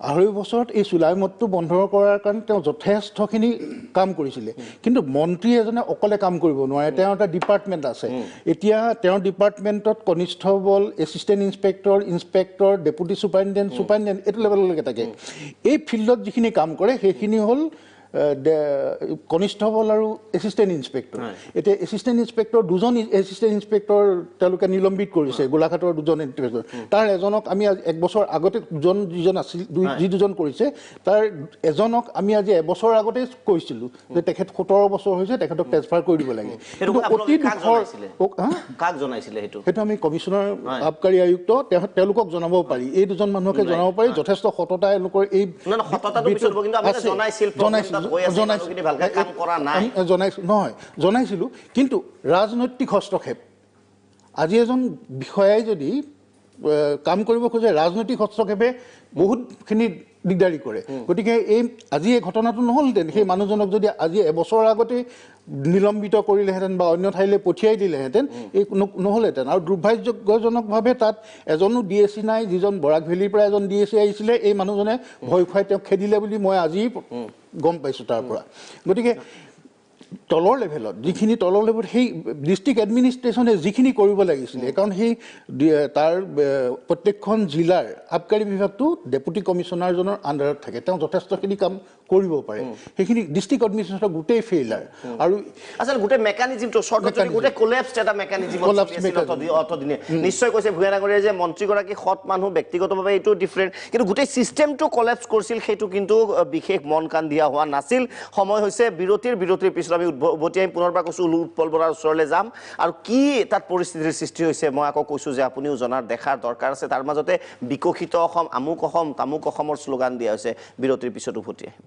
2.5 বছৰত এই চুলাই মদটো বন্ধ কৰাৰ কাৰণে তেওঁ যথেষ্টখিনি কাম কৰিছিলে কিন্তু মন্ত্ৰী এজনে অকলে কাম কৰিব নোৱাৰে তেওঁৰ এটা ডিপাৰ্টমেণ্ট আছে এতিয়া তেওঁৰ ডিপাৰ্টমেণ্টত কনিষ্টেবল এছিষ্টেণ্ট ইনস্পেক্টৰ ডেপুটি ছুপাৰিনটেণ্ডেণ্ট এইটো লেভেললৈকে থাকে এই ফিল্ডত যিখিনি কাম কৰে সেইখিনি হ'ল কনিষ্টেবল আৰু এছিষ্টেণ্ট ইনস্পেক্টৰ এতিয়া এছিষ্টেণ্ট ইনস্পেক্টৰ দুজন এছিষ্টেণ্ট ইনস্পেক্টৰ তেওঁলোকে নিলম্বিত কৰিছে গোলাঘাটৰ দুজন ইনস্পেক্টৰ তাৰ এজনক আমি আজি 1 বছৰ আগতে যিজন আছিল দুজন কৰিছে তাৰ এজনক আমি আজি 1 বছৰ আগতে কৈছিলোঁ যে তেখেত 17 বছৰ হৈছে তেখেতক ট্ৰেন্সফাৰ কৰি দিব লাগে সেইটো আমি কমিশ্যনাৰ আবকাৰী আয়ুক্ত তেওঁলোকক জনাব পাৰি এই দুজন মানুহকে জনাব পাৰি যথেষ্ট সততা এওঁলোকৰ এই জনাইছিলোঁ কিন্তু ৰাজনৈতিক হস্তক্ষেপ আজি এজন বিষয়াই যদি কাম কৰিব খোজে ৰাজনৈতিক হস্তক্ষেপে বহুতখিনি দিগদাৰি কৰে গতিকে আজি এই ঘটনাটো নহ'লহেঁতেন সেই মানুহজনক যদি আজি 1 বছৰ আগতে নিলম্বিত কৰিলেহেঁতেন বা অন্য ঠাইলৈ পঠিয়াই দিলেহেঁতেন এই নহ'লহেঁতেন আৰু দুৰ্ভাগ্যজনকভাৱে তাত এজনো DSC নাই যিজন বৰাক ভেলীৰ পৰা এজন DSC আহিছিলে এই মানুহজনে ভয় খুৱাই তেওঁক খেদিলে বুলি মই আজি গম পাইছোঁ তাৰ পৰা গতিকে তলৰ লেভেলত যিখিনি তলৰ লেভেলত সেই ডিষ্ট্ৰিক্ট এডমিনিষ্ট্ৰেশ্যনে যিখিনি কৰিব লাগিছিলে কাৰণ সেই তাৰ প্ৰত্যেকখন জিলাৰ আবকাৰী বিভাগটো ডেপুটি কমিশ্যনাৰজনৰ আণ্ডাৰত থাকে তেওঁ যথেষ্টখিনি কাম কৰিব পাৰে সেইখিনি ডিষ্ট্ৰিক্ট এডমিনিষ্ট্ৰেশ্যনৰ গোটেই ফেইলাৰ আৰু আচলতে গোটেই মেকানিজিমটো শৰ্টত গোটেই কোলেপছড এটা মেকানিজিম অতদিনে নিশ্চয় কৈছে ভূঞা ডাঙৰীয়াই যে মন্ত্ৰীগৰাকী সৎ মানুহ ব্যক্তিগতভাৱে এইটো ডিফাৰেণ্ট কিন্তু গোটেই চিষ্টেমটো কোলেপছ কৰিছিল সেইটো কিন্তু বিশেষ মন কাণ দিয়া হোৱা নাছিল সময় হৈছে বিৰতিৰ পিছত আমি উভতি আহিম পুনৰবাৰ কৈছোঁ উৎপল বৰাৰ ওচৰলৈ যাম আৰু কি তাত পৰিস্থিতিৰ সৃষ্টি হৈছে মই আকৌ কৈছোঁ যে আপুনিও জনাৰ দেখাৰ দৰকাৰ আছে তাৰ মাজতে বিকশিত অসম আমুক অসম তামুক অসমৰ শ্লোগান দিয়া হৈছে বিৰতিৰ পিছত উভতি আহিম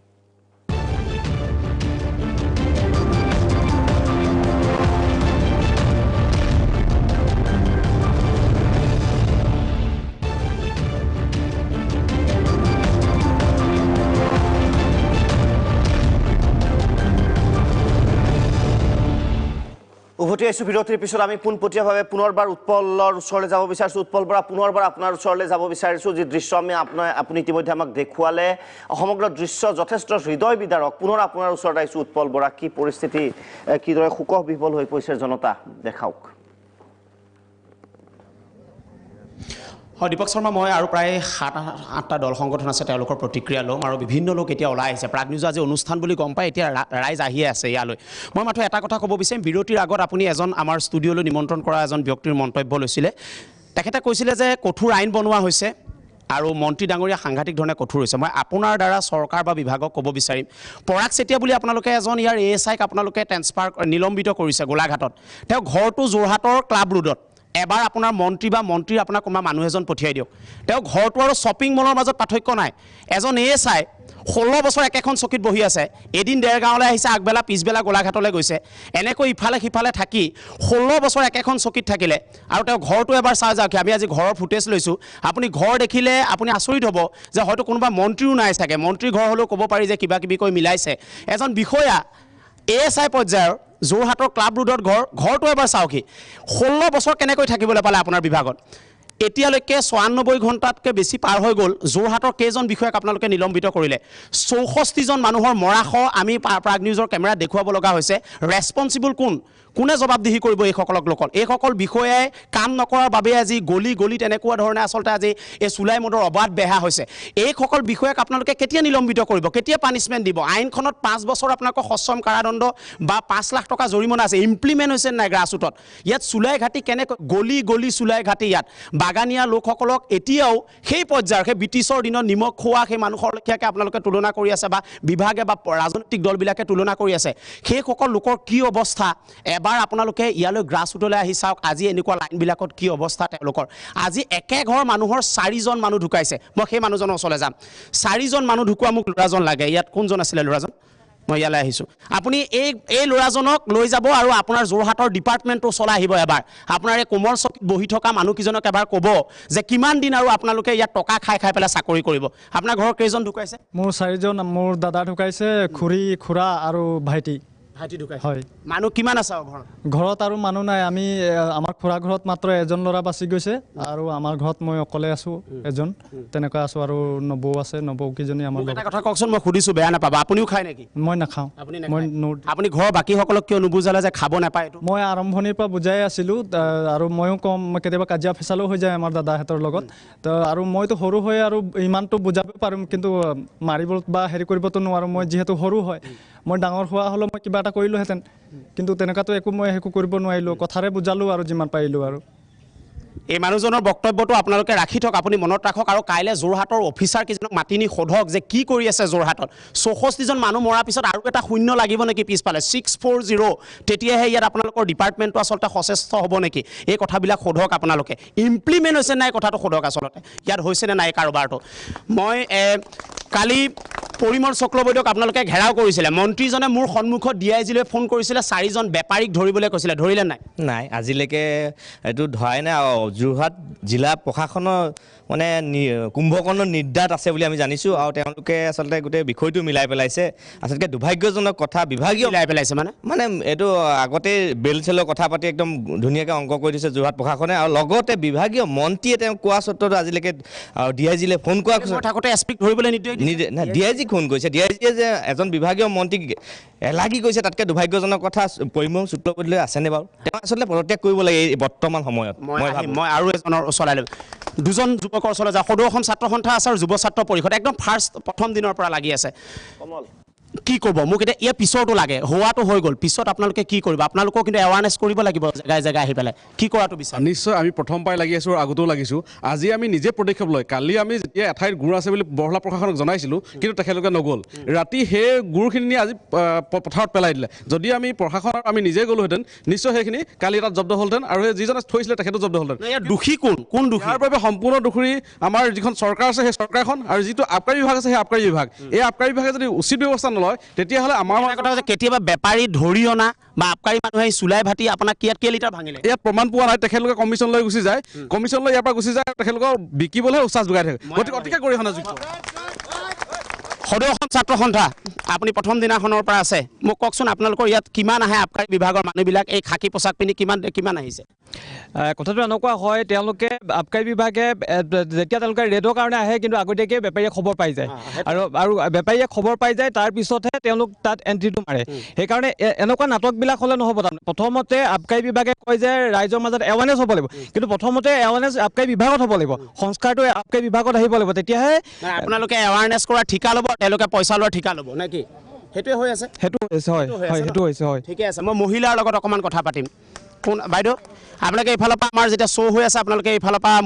উভতি আহিছোঁ বিৰতিৰ পিছত আমি পোনপটীয়াভাৱে পুনৰবাৰ উৎপলৰ ওচৰলৈ যাব বিচাৰিছোঁ উৎপল বৰা পুনৰবাৰ আপোনাৰ ওচৰলৈ যাব বিচাৰিছোঁ যি দৃশ্য আপুনি ইতিমধ্যে আমাক দেখুৱালে সমগ্ৰ দৃশ্য যথেষ্ট হৃদয় বিদাৰক পুনৰ আপোনাৰ ওচৰত আহিছোঁ উৎপল বৰা কি পৰিস্থিতি কিদৰে শোকহ বিহ্বল হৈ পৰিছে জনতা দেখাওক হয় দীপক শৰ্মা, মই আৰু প্ৰায় 7-8টা দল সংগঠন আছে, তেওঁলোকৰ প্ৰতিক্ৰিয়া ল'ম আৰু বিভিন্ন লোক এতিয়া ওলাই আহিছে। প্ৰাগ নিউজ আজি অনুষ্ঠান বুলি গম পাই এতিয়া ৰাইজ আহিয়ে আছে ইয়ালৈ। মই মাত্ৰ এটা কথা ক'ব বিচাৰিম, বিৰতিৰ আগত আপুনি এজন আমাৰ ষ্টুডিঅ'লৈ নিমন্ত্ৰণ কৰা এজন ব্যক্তিৰ মন্তব্য লৈছিলে। তেখেতে কৈছিলে যে কঠোৰ আইন বনোৱা হৈছে আৰু মন্ত্ৰী ডাঙৰীয়া সাংঘাতিক ধৰণে কঠোৰ হৈছে। মই আপোনাৰ দ্বাৰা চৰকাৰ বা বিভাগক ক'ব বিচাৰিম, পৰাগ চেতিয়া বুলি আপোনালোকে এজন ইয়াৰ ASIক আপোনালোকে নিলম্বিত কৰিছে গোলাঘাটত। তেওঁ ঘৰটো যোৰহাটৰ ক্লাব ৰোডত। এবাৰ আপোনাৰ মন্ত্ৰী বা মন্ত্ৰীৰ আপোনাৰ কোনোবা মানুহ এজন পঠিয়াই দিয়ক। তেওঁ ঘৰটো আৰু শ্বপিং মলৰ মাজত পাৰ্থক্য নাই। এজন ASI 16 বছৰ একেখন চকীত বহি আছে, এদিন দেৰগাঁৱলৈ আহিছে, আগবেলা পিছবেলা গোলাঘাটলৈ গৈছে। এনেকৈ ইফালে সিফালে থাকি 16 বছৰ একেখন চকীত থাকিলে আৰু তেওঁ ঘৰটো এবাৰ চাই যাওক। আমি আজি ঘৰৰ ফুটেজ লৈছোঁ, আপুনি ঘৰ দেখিলে আপুনি আচৰিত হ'ব যে হয়তো কোনোবা মন্ত্ৰীও নাই চাগে। মন্ত্ৰীৰ ঘৰ হ'লেও ক'ব পাৰি যে কিবা কিবি কৈ মিলাইছে। এজন বিষয়া ASI পৰ্যায়ৰ যোৰহাটৰ ক্লাব ৰোডত ঘৰটো এবাৰ চাওকহি। 16 বছৰ কেনেকৈ থাকিবলৈ পালে আপোনাৰ বিভাগত? এতিয়ালৈকে 96 ঘণ্টাতকৈ বেছি পাৰ হৈ গ'ল। যোৰহাটৰ কেইজন বিষয়াক আপোনালোকে নিলম্বিত কৰিলে? 64জন মানুহৰ মৰাশ আমি প্ৰাগ নিউজৰ কেমেৰাত দেখুৱাব লগা হৈছে। ৰেছপনচিবল কোনে জবাবদিহি কৰিব এইসকলক লোকল? এইসকল বিষয়াই কাম নকৰাৰ বাবে আজি গলি তেনেকুৱা ধৰণে আচলতে আজি এই চুলাই মদৰ অবাধ বেহা হৈছে। এইসকল বিষয়াক আপোনালোকে কেতিয়া নিলম্বিত কৰিব, কেতিয়া পানিছমেণ্ট দিব? আইনখনত 5 বছৰ আপোনালোকৰ সশ্ৰম কাৰাদণ্ড বা 5 লাখ টকা জৰিমনা আছে। ইমপ্লিমেণ্ট হৈছে নাই গ্ৰাছৰুটত? ইয়াত চুলাই ঘাটি কেনেকৈ গলি চুলাই ঘাটি ইয়াত বাগানীয়া লোকসকলক এতিয়াও সেই পৰ্যায়ৰ সেই ব্ৰিটিছৰ দিনত নিমখ খোৱা সেই মানুহৰ লেখীয়াকৈ আপোনালোকে তুলনা কৰি আছে বা বিভাগে বা ৰাজনৈতিক দলবিলাকে তুলনা কৰি আছে। সেইসকল লোকৰ কি অৱস্থা এবাৰ আপোনালোকে ইয়ালৈ গ্ৰাছৰুটলৈ আহি চাওক। আজি এনেকুৱা লাইনবিলাকত কি অৱস্থা তেওঁলোকৰ। আজি একে ঘৰ মানুহৰ 4জন মানুহ ঢুকাইছে। মই সেই মানুহজনৰ ওচৰলৈ যাম। 4জন মানুহ ঢুকুৱা মোক ল'ৰাজন লাগে। ইয়াত কোনজন আছিলে ল'ৰাজন? মই ইয়ালৈ আহিছোঁ। আপুনি এই ল'ৰাজনক লৈ যাব আৰু আপোনাৰ যোৰহাটৰ ডিপাৰ্টমেণ্টটো চলাই আহিব এবাৰ। আপোনাৰ এই কোমল চকীত বহি থকা মানুহকেইজনক এবাৰ ক'ব যে কিমান দিন আৰু আপোনালোকে ইয়াত টকা খাই পেলাই চাকৰি কৰিব। আপোনাৰ ঘৰৰ কেইজন ঢুকাইছে? মোৰ 4জন। মোৰ দাদা ঢুকাইছে, খুৰা আৰু ভাইটি ঢুকাইছে। হয়। মানুহ কিমান আছে ঘৰত? আৰু মানুহ নাই। আমাৰ খুৰা ঘৰত মাত্ৰ এজন ল'ৰা বাচি গৈছে আৰু আমাৰ ঘৰত মই অকলে আছোঁ এজন, তেনেকুৱা আছোঁ। আৰু নবৌ আছে, নবৌকেইজনী আমাৰ লগত। এটা কথা কওকচোন, মই সুধিছোঁ, বেয়া নাপাবা। আপুনিও খায় নেকি? মই নাখাওঁ। আপুনি ঘৰৰ বাকীসকলক কিয় নুবুজালে যে খাব নাপায়? মই আৰম্ভণিৰ পৰা বুজাই আছিলোঁ আৰু ময়ো কম, কেতিয়াবা কাজিয়া ফেচালো হৈ যায় আমাৰ দাদাহঁতৰ লগত। আৰু মইতো সৰু হৈ আৰু ইমানটো বুজাব পাৰিম, কিন্তু মাৰিব বা হেৰি কৰিবতো নোৱাৰোঁ। মই যিহেতু সৰু হয়, মই ডাঙৰ হোৱা হ'লেও মই কিবা এটা কৰিলোঁহেঁতেন, কিন্তু তেনেকুৱাতো মই একো কৰিব নোৱাৰিলোঁ। কথাৰে বুজালোঁ আৰু যিমান পাৰিলোঁ। আৰু এই মানুহজনৰ বক্তব্যটো আপোনালোকে ৰাখি থওক, আপুনি মনত ৰাখক। আৰু কাইলৈ যোৰহাটৰ অফিচাৰ কেইজনক মাতি নি সোধক যে কি কৰি আছে যোৰহাটত। 64জন মানুহ মৰাৰ পিছত আৰু এটা শূন্য লাগিব নেকি পিছফালে? 640। তেতিয়াহে ইয়াত আপোনালোকৰ ডিপাৰ্টমেণ্টটো আচলতে সচেষ্ট হ'ব নেকি? এই কথাবিলাক সোধক আপোনালোকে। ইমপ্লিমেণ্ট হৈছে নাই কথাটো সোধক আচলতে, ইয়াত হৈছেনে নাই কাৰোবাৰটো। মই কালি পৰিমল চক্ৰৱৰ্তীক আপোনালোকে ঘেৰাও কৰিছিলে। মন্ত্ৰীজনে মোৰ সন্মুখত DIGলৈ ফোন কৰিছিলে, 4জন বেপাৰীক ধৰিবলৈ কৈছিলে। ধৰিলে নাই? নাই, আজিলৈকে এইটো ধৰাই নাই। যোৰহাট জিলা প্ৰশাসনৰ মানে কুম্ভকৰ্ণৰ নিৰ্দাত আছে বুলি আমি জানিছোঁ আৰু তেওঁলোকে আচলতে গোটেই বিষয়টো মিলাই পেলাইছে। আচলতে দুৰ্ভাগ্যজনক কথা, বিভাগীয় মিলাই পেলাইছে মানে এইটো আগতে বেল চেলৰ কথা পাতি একদম ধুনীয়াকৈ অংক কৰি দিছে যোৰহাট প্ৰশাসনে। আৰু লগতে বিভাগীয় মন্ত্ৰীয়ে তেওঁ কোৱা স্বত্বটো আজিলৈকে DIGলৈ ফোন কৰা থাকোঁতে এছপিক ধৰিবলৈ নাই, DIGক ফোন কৰিছে। DIGয়ে যে এজন বিভাগীয় মন্ত্ৰীক এলাগি গৈছে, তাতকৈ দুৰ্ভাগ্যজনক কথা পৰিমল চক্ৰৱৰ্তীলৈ আছেনে বাৰু? তেওঁ আচলতে পদত্যাগ কৰিব লাগে এই বৰ্তমান সময়ত। মই আৰু এজনৰ ওচৰলৈ লৈ 2জন যুৱকৰ ওচৰলৈ যাওঁ। সদৌ অসম ছাত্ৰ সন্থা আছে আৰু যুৱ ছাত্ৰ পৰিষদ একদম প্ৰথম দিনৰ পৰা লাগি আছে। কি ক'ব মোক এতিয়া? ইয়াৰ পিছৰটো লাগে, হোৱাটো হৈ গ'ল, পিছত আপোনালোকে কি কৰিব? আপোনালোকেও কিন্তু এৱাৰনেছ কৰিব লাগিব জেগাই জেগাই আহি পেলাই। কি কৰাটো বিচাৰে? নিশ্চয়, আমি প্ৰথম পাই লাগি আছোঁ আৰু আগতেও লাগিছোঁ। আজি আমি নিজে পদক্ষেপ লয়। কালি আমি যেতিয়া এঠাইত গুৰ আছে বুলি বৰহলা প্ৰশাসনক জনাইছিলোঁ, কিন্তু তেখেতলোকে নগ'ল। ৰাতি সেই গুৰখিনি নি আজি পথাৰত পেলাই দিলে। যদি আমি প্ৰশাসনৰ আমি নিজে গ'লোহেঁতেন, নিশ্চয় সেইখিনি কালি তাত জব্দ হ'লহেঁতেন আৰু সেই যিজনে থৈছিলে তেখেতো জব্দ হ'লহেঁতেন। দোষী কোন দোষী? ইয়াৰ বাবে সম্পূৰ্ণ দোষী আমাৰ যিখন চৰকাৰ আছে সেই চৰকাৰখন আৰু যিটো আবকাৰী বিভাগ আছে সেই আবকাৰী বিভাগ। এই আবকাৰী বিভাগে যদি উচিত ব্যৱস্থা নলয়, তেতিয়াহ'লে আমাৰ কথা হৈছে কেতিয়াবা বেপাৰী ধৰি অনা বা আবকাৰী মানুহে চুলাই ভাটি আপোনাক ইয়াত কেইলিটাৰ ভাঙিলে? ইয়াত প্ৰমাণ পোৱা নাই। তেখেতলোকে কমিশ্যন লৈ গুচি যায়, কমিশ্যন লৈ ইয়াৰ পৰা গুচি যায়, তেখেতলোকক বিকিবলৈ উৎসাহ যোগাই থাকে। গতিকে অতিকে গৰিহণাযোগ্য। সদৌ অসম ছাত্ৰ সন্থা আপুনি প্ৰথম দিনাখনৰ পৰা আছে মোক কওকচোন আপোনালোকৰ ইয়াত কিমান আহে আবকাৰী বিভাগৰ মানুহবিলাক এই খাকী পোছাক পিন্ধি কিমান আহিছে কথাটো এনেকুৱা হয় তেওঁলোকে আবকাৰী বিভাগে যেতিয়া তেওঁলোকে ৰেডৰ কাৰণে আহে কিন্তু আগতীয়াকৈ বেপাৰীয়ে খবৰ পাই যায় আৰু বেপাৰীয়ে খবৰ পাই যায় তাৰপিছতহে তেওঁলোক তাত এণ্ট্ৰিটো মাৰে সেইকাৰণে এনেকুৱা নাটকবিলাক হ'লে নহ'ব তাৰমানে প্ৰথমতে আবকাৰী বিভাগে কয় যে ৰাইজৰ মাজত এৱাৰনেছ হ'ব লাগিব কিন্তু প্ৰথমতে এৱাৰনেছ আবকাৰী বিভাগত হ'ব লাগিব সংস্কাৰটো আবকাৰী বিভাগত আহিব লাগিব তেতিয়াহে আপোনালোকে এৱাৰনেছ কৰা ঠিকা ল'ব তেওঁলোকে পইচা লোৱাৰ ঠিকা ল'ব নে কি সেইটোৱে হৈ আছে সেইটো হৈছে হয় সেইটো হৈছে হয় ঠিকে আছে মই মহিলাৰ লগত অকণমান কথা পাতিম কোন বাইদেউ আপোনালোকে এইফালৰ পৰা আমাৰ যেতিয়া শ্ব' হৈ আছে আপোনালোকে এইফালৰ পৰা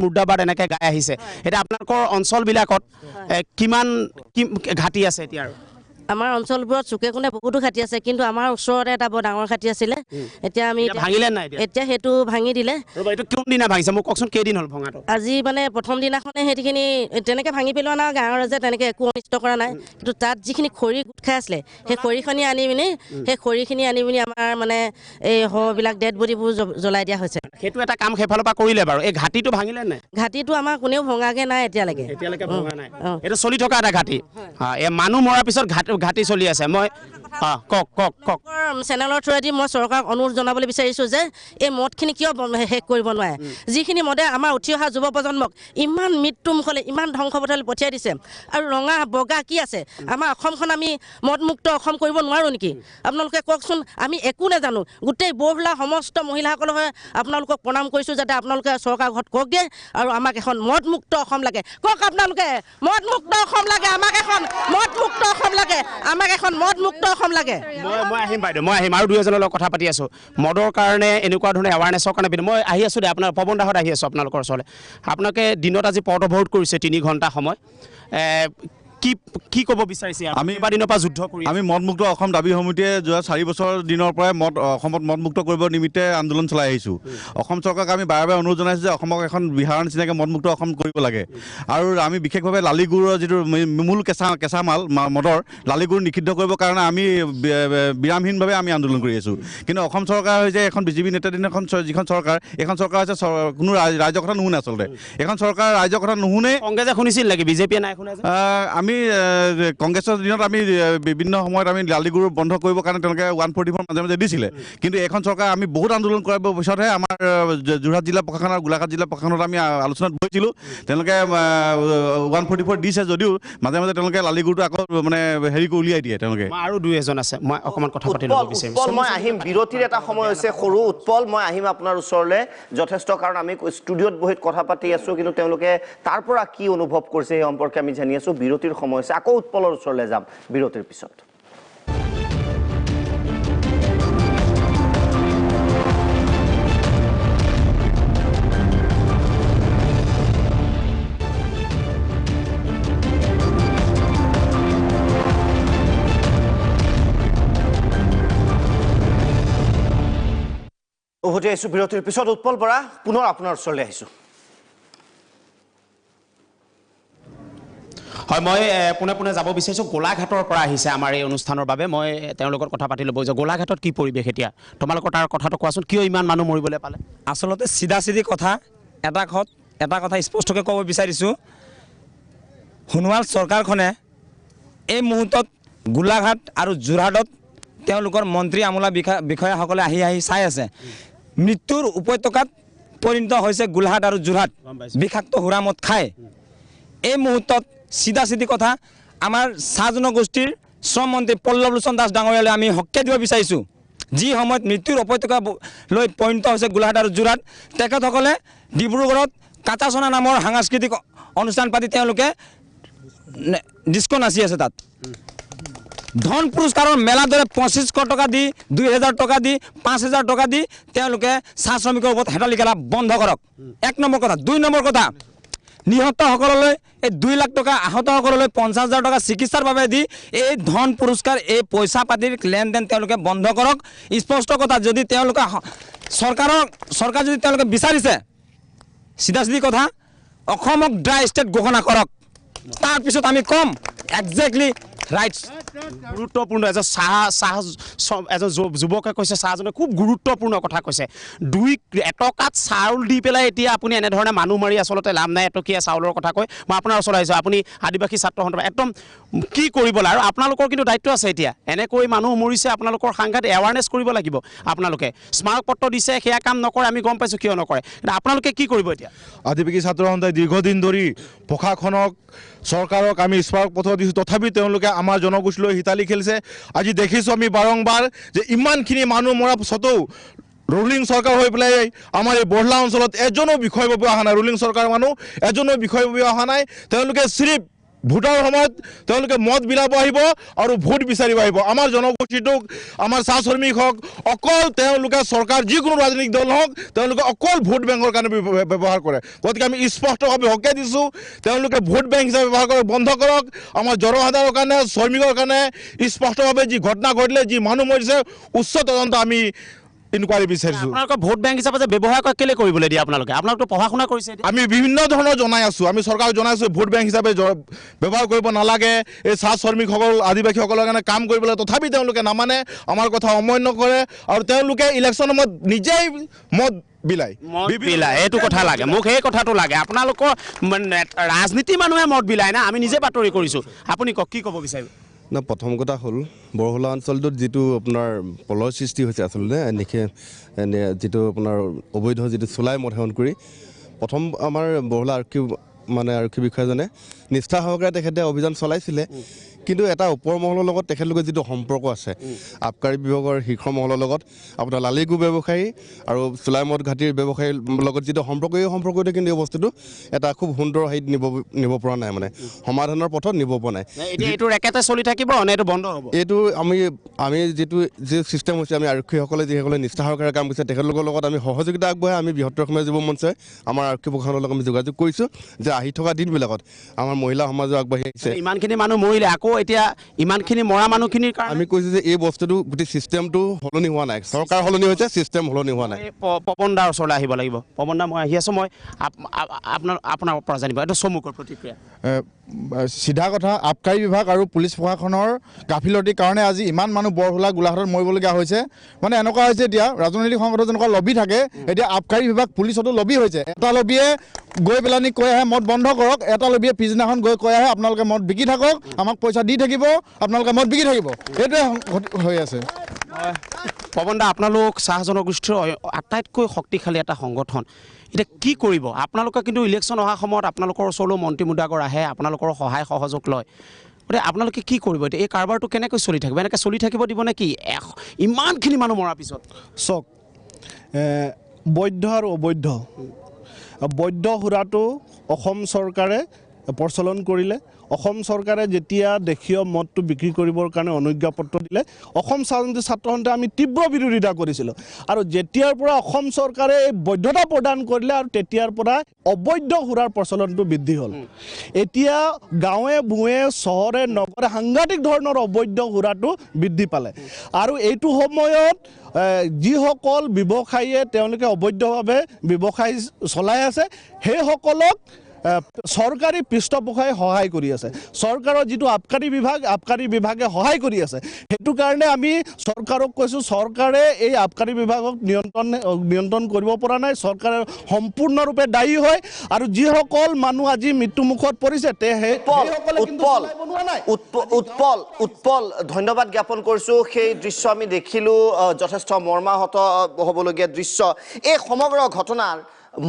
মুৰ্দাবাদ এনেকৈ গাই আহিছে এতিয়া আপোনালোকৰ অঞ্চলবিলাকত কিমান ঘাটি আছে এতিয়া আৰু আমাৰ অঞ্চলবোৰত চুকে কোণে বহুতো ঘাটি আছে কিন্তু আমাৰ ওচৰতে এটা বৰ ডাঙৰ ঘাটি আছিলে এতিয়া আমি ভাঙিলে নাই এতিয়া সেইটো ভাঙি দিলে এইটো কোন দিনা ভাঙিছে মোক কওকচোন কেইদিন হ'ল ভঙাটো আজি মানে প্ৰথম দিনাখনে সেইখিনি তেনেকৈ ভাঙি পেলোৱা নাই গাঁৱৰ ৰাইজে তেনেকৈ একো অনিষ্ট কৰা নাই কিন্তু তাত যিখিনি খৰি গোট খাই আছিলে সেই খৰিখিনি আনি পিনি আমাৰ মানে এই শৱবিলাক ডেড বডিবোৰ জ্বলাই দিয়া হৈছে সেইটো এটা কাম সেইফালৰ পৰা কৰিলে বাৰু এই ঘাটিটো ভাঙিলে নাই ঘাটিটো আমাৰ কোনেও ভঙাকৈ নাই এতিয়ালৈকে ভঙা নাই এইটো চলি থকা এটা ঘাটি এই মানুহ মৰাৰ পিছত ঘাটি চলি আছে মই কওক চেনেলৰ থ্ৰুৱেদি মই চৰকাৰক অনুৰোধ জনাবলৈ বিচাৰিছোঁ যে এই মদখিনি কিয় শেষ কৰিব নোৱাৰে যিখিনি মদে আমাৰ উঠি অহা যুৱ প্ৰজন্মক ইমান মৃত্যুমুখলৈ ইমান ধ্বংসপথলৈ পঠিয়াই দিছে আৰু ৰঙা বগা কি আছে আমাৰ অসমখন আমি মদমুক্ত অসম কৰিব নোৱাৰোঁ নেকি আপোনালোকে কওকচোন আমি একো নাজানো গোটেই বৰহোলা সমস্ত মহিলাসকলৰ হৈ আপোনালোকক প্ৰণাম কৰিছোঁ যাতে আপোনালোকে চৰকাৰ ঘৰত কওক দিয়ে আৰু আমাক এখন মদমুক্ত অসম লাগে কওক আপোনালোকে মদমুক্ত অসম লাগে আমাক এখন মদমুক্ত অসম লাগে আমাক এখন মদমুক্ত অসম লাগে মই আহিম বাইদেউ মই আহিম আৰু দুই এজনৰ লগত কথা পাতি আছোঁ মদৰ কাৰণে এনেকুৱা ধৰণে এৱাৰনেছৰ কাৰণে মই আহি আছোঁ দে আপোনাৰ পৱন দাহঁত আহি আছোঁ আপোনালোকৰ ওচৰলৈ আপোনালোকে দিনত আজি পদভোট কৰিছে 3 ঘণ্টা সময় কি ক'ব বিচাৰিছে আমি দিনৰ পৰা যুদ্ধ কৰি আমি মদমুক্ত অসম দাবী সমিতিয়ে যোৱা 4 বছৰ দিনৰ পৰাই অসমত মদমুক্ত কৰিবৰ নিমিত্তে আন্দোলন চলাই আহিছোঁ অসম চৰকাৰক আমি বাৰে বাৰে অনুৰোধ জনাইছোঁ যে অসমক এখন বিহাৰৰ নিচিনাকৈ মদমুক্ত অসম কৰিব লাগে আৰু আমি বিশেষভাৱে লালিগুড়ৰ যিটো মূল কেঁচা মাল মদৰ লালিগুড় নিষিদ্ধ কৰিবৰ কাৰণে আমি বিৰামহীনভাৱে আমি আন্দোলন কৰি আছোঁ কিন্তু অসম চৰকাৰ হৈছে এখন বিজেপি নেতৃত্বাধীন যিখন চৰকাৰ এইখন চৰকাৰ হৈছে কোনো ৰাইজৰ কথা নুশুনে আচলতে এইখন চৰকাৰ ৰাইজৰ কথা নুশুনে কংগ্ৰেছে শুনিছিল নেকি বিজেপিয়ে নাই শুনে আমি কংগ্ৰেছৰ দিনত আমি বিভিন্ন সময়ত আমি লালিগুড় বন্ধ কৰিবৰ কাৰণে তেওঁলোকে 144 মাজে মাজে দিছিলে কিন্তু এখন চৰকাৰ আমি বহুত আন্দোলন কৰাৰ পিছতহে আমাৰ যোৰহাট জিলা প্ৰশাসন আৰু গোলাঘাট জিলা প্ৰশাসনত আমি আলোচনাত বহিছিলোঁ তেওঁলোকে 144 দিছে যদিও মাজে মাজে তেওঁলোকে লালিগুড়টো আকৌ মানে হেৰিকৈ উলিয়াই দিয়ে তেওঁলোকে আৰু দুই এজন আছে মই অকণমান কথা পাতি ল'ব বিচাৰিম মই আহিম বিৰতিৰ এটা সময় হৈছে সৰু উৎপল মই আহিম আপোনাৰ ওচৰলৈ যথেষ্ট কাৰণ আমি ষ্টুডিঅ'ত বহি কথা পাতি আছোঁ কিন্তু তেওঁলোকে তাৰ পৰা কি অনুভৱ কৰিছে সেই সম্পৰ্কে আমি জানি আছোঁ বিৰতিৰ সময় হৈছে আকৌ উৎপলৰ ওচৰলৈ যাম বিৰতিৰ পিছত উভতি আহিছোঁ বিৰতিৰ পিছত উৎপল বৰা পুনৰ আপোনাৰ ওচৰলৈ আহিছোঁ হয় মই পোনে যাব বিচাৰিছোঁ গোলাঘাটৰ পৰা আহিছে আমাৰ এই অনুষ্ঠানৰ বাবে মই তেওঁৰ লগত কথা পাতি ল'ব যে গোলাঘাটত কি পৰিৱেশ এতিয়া তোমালোকৰ তাৰ কথাটো কোৱাচোন কিয় ইমান মানুহ মৰিবলৈ পালে আচলতে চিধা কথা এটা কথা স্পষ্টকৈ ক'ব বিচাৰিছোঁ সোণোৱাল চৰকাৰখনে এই মুহূৰ্তত গোলাঘাট আৰু যোৰহাটত তেওঁলোকৰ মন্ত্ৰী আমোলা বিষয়াসকলে আহি চাই আছে মৃত্যুৰ উপত্যকাত পৰিণত হৈছে গোলাঘাট আৰু যোৰহাট বিষাক্ত সুৰামত খাই এই মুহূৰ্তত চিধা কথা আমাৰ চাহ জনগোষ্ঠীৰ শ্ৰম মন্ত্ৰী পল্লৱ লোচন দাস ডাঙৰীয়ালৈ আমি হকে দিব বিচাৰিছোঁ যি সময়ত মৃত্যুৰ উপত্যকালৈ পৰিণত হৈছে গোলাঘাট আৰু যোৰহাট তেখেতসকলে ডিব্ৰুগড়ত কাটাচনা নামৰ সাংস্কৃতিক অনুষ্ঠান পাতি তেওঁলোকে ডিস্কো নাচি আছে তাত ধন পুৰস্কাৰৰ মেলাৰ দৰে 2500 টকা দি 2000 টকা দি 5000 টকা দি তেওঁলোকে চাহ শ্ৰমিকৰ ওপৰত হেতালি খেলা বন্ধ কৰক 1 নম্বৰ কথা 2 নম্বৰ কথা নিহতসকললৈ এই 2 লাখ টকা আহতসকললৈ 50,000 টকা চিকিৎসাৰ বাবে দি এই ধন পুৰস্কাৰ এই পইচা পাতিৰ লেনদেন তেওঁলোকে বন্ধ কৰক স্পষ্ট কথা যদি তেওঁলোকে চৰকাৰ যদি তেওঁলোকে বিচাৰিছে চিধা কথা অসমক ড্ৰাই ষ্টেট ঘোষণা কৰক তাৰপিছত আমি কম একজেক্টলি ৰাইট গুৰুত্বপূৰ্ণ এজন যুৱকে কৈছে চাহজনে খুব গুৰুত্বপূৰ্ণ কথা কৈছে 2 এটকাত চাউল দি পেলাই এতিয়া আপুনি এনেধৰণে মানুহ মাৰি আচলতে লাভ নাই এটকীয়া চাউলৰ কথা কৈ মই আপোনাৰ ওচৰত আহিছোঁ আপুনি আদিবাসী ছাত্ৰ সন্থা একদম কি কৰিব লাগে আৰু আপোনালোকৰ কিন্তু দায়িত্ব আছে এতিয়া এনেকৈ মানুহ মৰিছে আপোনালোকৰ সাংঘাতিক এৱাৰনেছ কৰিব লাগিব আপোনালোকে স্মাৰক পত্ৰ দিছে সেয়া কাম নকৰে আমি গম পাইছোঁ কিয় নকৰে আপোনালোকে কি কৰিব এতিয়া আদিবাসী ছাত্ৰ সন্থাই দীৰ্ঘদিন ধৰি প্ৰশাসনক চৰকাৰক আমি স্মাৰক পত্ৰ দিছোঁ তথাপি তেওঁলোকে আমাৰ জনগোষ্ঠীলৈ হিতালি খেলিছে আজি দেখিছোঁ আমি বাৰম্বাৰ যে ইমানখিনি মানুহ মৰা পিছতো ৰুলিং চৰকাৰ হৈ পেলাই আমাৰ এই বৰলা অঞ্চলত এজনো বিষয়ববীয়া অহা নাই ৰুলিং চৰকাৰ মানুহ এজনো বিষয়ববীয়া অহা নাই তেওঁলোকে চিৰিফ ভোটৰ সময়ত তেওঁলোকে মত বিলাব আহিব আৰু ভোট বিচাৰিব আহিব আমাৰ জনগোষ্ঠীটোক আমাৰ চাহ শ্ৰমিক হওক অকল তেওঁলোকে চৰকাৰ যিকোনো ৰাজনৈতিক দল হওক তেওঁলোকে অকল ভোট বেংকৰ কাৰণে ব্যৱহাৰ কৰে গতিকে আমি স্পষ্টভাৱে হকিয়াই দিছোঁ তেওঁলোকে ভোট বেংক হিচাপে ব্যৱহাৰ কৰে বন্ধ কৰক আমাৰ জনসাধাৰণৰ কাৰণে শ্ৰমিকৰ কাৰণে স্পষ্টভাৱে যি ঘটনা ঘটিলে যি মানুহ মৰিছে উচ্চ তদন্ত আমি ইনকুৱাৰী বিচাৰিছোঁ আপোনালোকে ভোট বেংক হিচাপে যে ব্যৱহাৰ কৰে কেলে কৰিবলৈ দিয়ে আপোনালোকে পঢ়া শুনা কৰিছে আমি বিভিন্ন ধৰণৰ জনাই আছোঁ আমি চৰকাৰক জনাইছোঁ ভোট বেংক হিচাপে ব্যৱহাৰ কৰিব নালাগে এই চাহ শ্ৰমিকসকল আদিবাসীসকলৰ কাৰণে কাম কৰিবলৈ তথাপি তেওঁলোকে নামানে আমাৰ কথা অমান্য কৰে আৰু তেওঁলোকে ইলেকশ্যনৰ সময়ত নিজেই মত বিলায় এইটো কথা লাগে মোক সেই কথাটো লাগে আপোনালোকৰ ৰাজনীতি মানুহে মত বিলায় না আমি নিজে বাতৰি কৰিছোঁ আপুনি কি ক'ব বিচাৰিব না প্ৰথম কথা হ'ল বৰহোলা অঞ্চলটোত যিটো আপোনাৰ পলৰ সৃষ্টি হৈছে আচলতে যিটো আপোনাৰ অবৈধ যিটো চুলাই মদ সেৱন কৰি প্ৰথম আমাৰ বৰহোলা আৰক্ষী বিষয়াজনে নিষ্ঠা সহকাৰে তেখেতে অভিযান চলাইছিলে কিন্তু এটা ওপৰ মহলৰ লগত তেখেতলোকৰ যিটো সম্পৰ্ক আছে আবকাৰী বিভাগৰ শীৰ্ষ মহলৰ লগত আপোনাৰ লালিগু ব্যৱসায়ী আৰু চুলাই মদ ঘাটিৰ ব্যৱসায়ীৰ লগত যিটো সম্পৰ্ক এই সম্পৰ্কতে কিন্তু এই বস্তুটো এটা খুব সুন্দৰ হেৰিত নিব পৰা নাই মানে সমাধানৰ পথত নিব পৰা নাই এইটো ৰেকেটে চলি থাকিব নে এইটো বন্ধ হ'ব এইটো আমি যি ছিষ্টেম হৈছে আমি আৰক্ষীসকলে যিসকলে নিষ্ঠা সহকাৰে কাম কৰিছে তেখেতলোকৰ লগত আমি সহযোগিতা আগবঢ়াই আমি বৃহত্তৰ অসমীয়া যুৱ মঞ্চই আমাৰ আৰক্ষী প্ৰশাসনৰ লগত আমি যোগাযোগ কৰিছোঁ যে আহি থকা দিনবিলাকত আমাৰ মহিলা সমাজো আগবাঢ়ি আহিছে ইমানখিনি মানুহ মৰিলে আকৌ এতিয়া ইমানখিনি মৰা মানুহখিনিৰ কাৰণে আমি কৈছোঁ যে এই বস্তুটো গোটেই ছিষ্টেমটো সলনি হোৱা নাই চৰকাৰ সলনি হৈছে ছিষ্টেম সলনি হোৱা নাই পৱন দাৰ ওচৰলৈ আহিব লাগিব পৱন দা মই আহি আছোঁ মই আপোনাৰ পৰা জানিব এইটো চমুকৰ প্ৰতিক্ৰিয়া চিধা কথা আবকাৰী বিভাগ আৰু পুলিচ প্ৰশাসনৰ গাফিলতিৰ কাৰণে আজি ইমান মানুহ বৰহোলা গোলাঘাটত মৰিবলগীয়া হৈছে মানে এনেকুৱা হৈছে এতিয়া ৰাজনৈতিক সংগঠনত যেনেকুৱা লবি থাকে এতিয়া আবকাৰী বিভাগ পুলিচতো লবি হৈছে এটা লবিয়ে গৈ পেলানি কৈ আহে মদ বন্ধ কৰক এটা লবিয়ে পিছদিনাখন গৈ কৈ আহে আপোনালোকে মদ বিকি থাকক আমাক পইচা দি থাকিব আপোনালোকে মদ বিকি থাকিব এইটোৱে হৈ আছে পৱন দা আপোনালোক চাহ জনগোষ্ঠীৰ আটাইতকৈ শক্তিশালী এটা সংগঠন এতিয়া কি কৰিব আপোনালোকে কিন্তু ইলেকশ্যন অহা সময়ত আপোনালোকৰ ওচৰলৈ মন্ত্ৰী মুদাগৰ আহে আপোনালোকৰ সহায় সহযোগ লয় গতিকে আপোনালোকে কি কৰিব এতিয়া এই কাৰবাৰটো কেনেকৈ চলি থাকিব এনেকৈ চলি থাকিব দিব নে কি ইমানখিনি মানুহ মৰাৰ পিছত চাওক বৈধ আৰু অবৈধ বৈধ সুৰাটো অসম চৰকাৰে প্ৰচলন কৰিলে অসম চৰকাৰে যেতিয়া দেশীয় মদটো বিক্ৰী কৰিবৰ কাৰণে অনুজ্ঞাপত্ৰ দিলে অসম ছাত্ৰ সন্থাই আমি তীব্ৰ বিৰোধিতা কৰিছিলোঁ আৰু যেতিয়াৰ পৰা অসম চৰকাৰে এই বৈধতা প্ৰদান কৰিলে আৰু তেতিয়াৰ পৰা অবৈধ সুৰাৰ প্ৰচলনটো বৃদ্ধি হ'ল এতিয়া গাঁৱে ভূঞে চহৰে নগৰে সাংঘাতিক ধৰণৰ অবৈধ সুৰাটো বৃদ্ধি পালে আৰু এইটো সময়ত যিসকল ব্যৱসায়ীয়ে তেওঁলোকে অবৈধভাৱে ব্যৱসায় চলাই আছে সেইসকলক চৰকাৰী পৃষ্ঠপোষকতাই সহায় কৰি আছে চৰকাৰৰ যিটো আবকাৰী বিভাগে সহায় কৰি আছে সেইটো কাৰণে আমি চৰকাৰক কৈছোঁ চৰকাৰে এই আবকাৰী বিভাগক নিয়ন্ত্ৰণ কৰিব পৰা নাই চৰকাৰে সম্পূৰ্ণৰূপে দায়ী হয় আৰু যিসকল মানুহ আজি মৃত্যুমুখত পৰিছে উৎপল ধন্যবাদ জ্ঞাপন কৰিছোঁ সেই দৃশ্য আমি দেখিলোঁ যথেষ্ট মৰ্মাহত হ'বলগীয়া দৃশ্য এই সমগ্ৰ ঘটনাৰ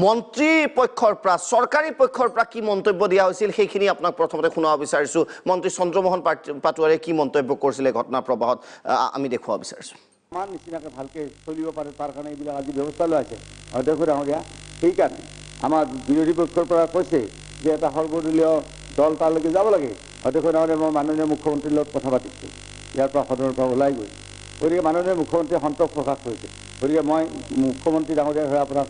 মন্ত্ৰী পক্ষৰ পৰা চৰকাৰী পক্ষৰ পৰা কি মন্তব্য দিয়া হৈছিল সেইখিনি আপোনাক প্ৰথমতে শুনাব বিচাৰিছোঁ মন্ত্ৰী চন্দ্ৰমোহন পাটোৱাৰীয়ে কি মন্তব্য কৰিছিলে ঘটনা প্ৰবাহত আমি দেখুৱাব বিচাৰিছোঁ আমাৰ নিচিনাকৈ ভালকৈ চলিব পাৰে তাৰ কাৰণে এইবিলাক আজি ব্যৱস্থা লোৱা হৈছে অধ্যক্ষ ডাঙৰীয়া সেইকাৰণে আমাৰ বিৰোধী পক্ষৰ পৰা কৈছে যে এটা সৰ্বদলীয় দল তালৈকে যাব লাগে অধ্যক্ষ ডাঙৰীয়া মই মাননীয় মুখ্যমন্ত্ৰীৰ লগত কথা পাতিছোঁ ইয়াৰ পৰা সদনৰ পৰা ওলাই গৈ গতিকে মাননীয় মুখ্যমন্ত্ৰীয়ে সন্তোষ প্ৰকাশ কৰিছে গতিকে মই মুখ্যমন্ত্ৰী ডাঙৰীয়াৰ হৈ আপোনাক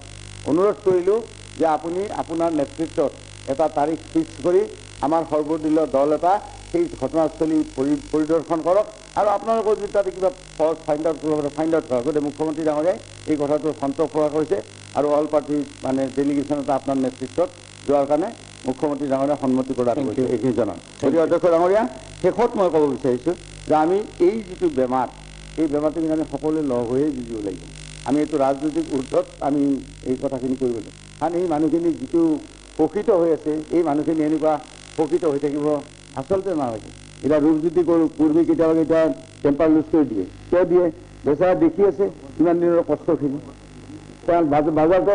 অনুৰোধ কৰিলোঁ যে আপুনি আপোনাৰ নেতৃত্বত এটা তাৰিখ ফিক্স কৰি আমাৰ সৰ্বদলীয় দল এটা সেই ঘটনাস্থলী পৰিদৰ্শন কৰক আৰু আপোনালোকৰ যদি তাতে কিবা ফল্ট ফাইণ্ড আউট কৰক গতিকে মুখ্যমন্ত্ৰী ডাঙৰীয়াই এই কথাটো সন্তোষ প্ৰকাশ কৰিছে আৰু অল পাৰ্টি মানে ডেলিগেশ্যন এটা আপোনাৰ নেতৃত্বত যোৱাৰ কাৰণে মুখ্যমন্ত্ৰী ডাঙৰীয়া সন্মতি প্ৰদান কৰিছে এইখিনি জনাম গতিকে অধ্যক্ষ ডাঙৰীয়া শেষত মই ক'ব বিচাৰিছোঁ যে আমি এই যিটো বেমাৰ এই বেমাৰটো কিন্তু আমি সকলোৱে লগ হৈয়ে যুঁজিব লাগিব আমি এইটো ৰাজনৈতিক ঊৰ্ধত আমি এই কথাখিনি কৰিব লাগিব কাৰণ এই মানুহখিনি যিটো শোষিত হৈ আছে এই মানুহখিনি এনেকুৱা শোষিত হৈ থাকিব আচলতে নালাগে এতিয়া ৰূপজ্যোতি কৰ্মী কেতিয়াবা টেম্পাৰ লুজ কৰি দিয়ে কিয় দিয়ে বেচাৰা দেখি আছে কিমান দিনৰ কষ্টখিনি তেওঁ বাজাৰতে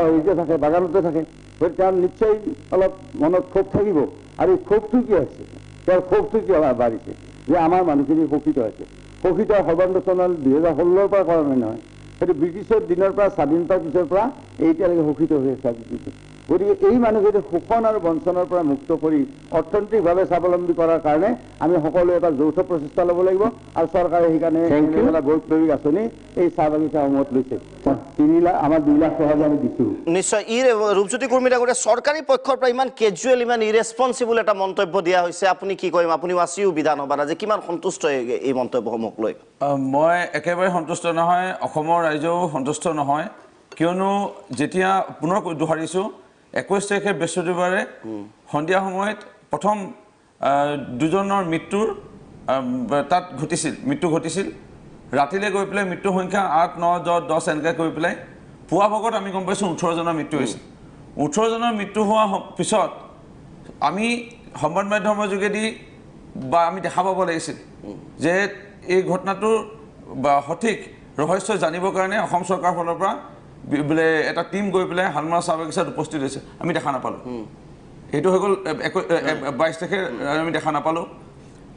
হেৰিতে থাকে বাগানতে থাকে গতিকে তেওঁৰ নিশ্চয় অলপ মনত ক্ষোভ থাকিব আৰু এই ক্ষোভটো কিয় হৈছে তেওঁৰ ক্ষোভটো কিয় বাঢ়িছে যে আমাৰ মানুহখিনি শোষিত হৈছে শোষিত সৰ্বানন্দ সোণোৱাল 2016 পৰা কৰা নহয় সেইটো ব্ৰিটিছৰ দিনৰ পৰা স্বাধীনতাৰ পিছৰ পৰা এতিয়ালৈকে শোষিত হৈ আছে গতিকে এই মানুহখিনি শোষণ আৰু বঞ্চনাৰ পৰা মুক্ত কৰি অৰ্থনৈতিকভাৱে স্বাৱলম্বী কৰাৰ কাৰণে আমি সকলোৱে এটা যৌথ প্ৰচেষ্টা ল'ব লাগিব আৰু চৰকাৰে সেইকাৰণে বৈপ্লৱিক আঁচনি এই চাহ বাগিচাসমূহত লৈছে 3 লাখ আমাৰ 2 লাখ টকা আমি দিছোঁ নিশ্চয় ৰূপজ্যোতি কুৰ্মী ডাঙৰীয়া চৰকাৰী পক্ষৰ পৰা ইমান কেজুৱেল ইমান ইৰেছপন্সিবল এটা মন্তব্য দিয়া হৈছে আপুনি কি কৰিম আপুনি আছিও বিধানসভাত আজি কিমান সন্তুষ্ট এই মন্তব্যসমূহক লৈ মই একেবাৰে সন্তুষ্ট নহয় অসমৰ ৰাইজেও সন্তুষ্ট নহয় কিয়নো যেতিয়া পুনৰ দোহাৰিছোঁ 21 তাৰিখে বৃহস্পতিবাৰে সন্ধিয়া সময়ত প্ৰথম দুজনৰ মৃত্যুৰ তাত মৃত্যু ঘটিছিল ৰাতিলৈ গৈ পেলাই মৃত্যুৰ সংখ্যা 8, 9, 10 এনেকৈ কৰি পেলাই পুৱা ভাগত আমি গম পাইছোঁ 18 জনৰ মৃত্যু হৈছিল 18 জনৰ মৃত্যু হোৱা পিছত আমি সংবাদ মাধ্যমৰ যোগেদি বা আমি দেখা পাব লাগিছিল যে এই ঘটনাটোৰ সঠিক ৰহস্য জানিবৰ কাৰণে অসম চৰকাৰৰ ফালৰ পৰা বোলে এটা টিম গৈ পেলাই হালমৰা চাহ বাগিচাত উপস্থিত হৈছে আমি দেখা নাপালোঁ এইটো হৈ গ'ল 22 তাৰিখে আমি দেখা নাপালোঁ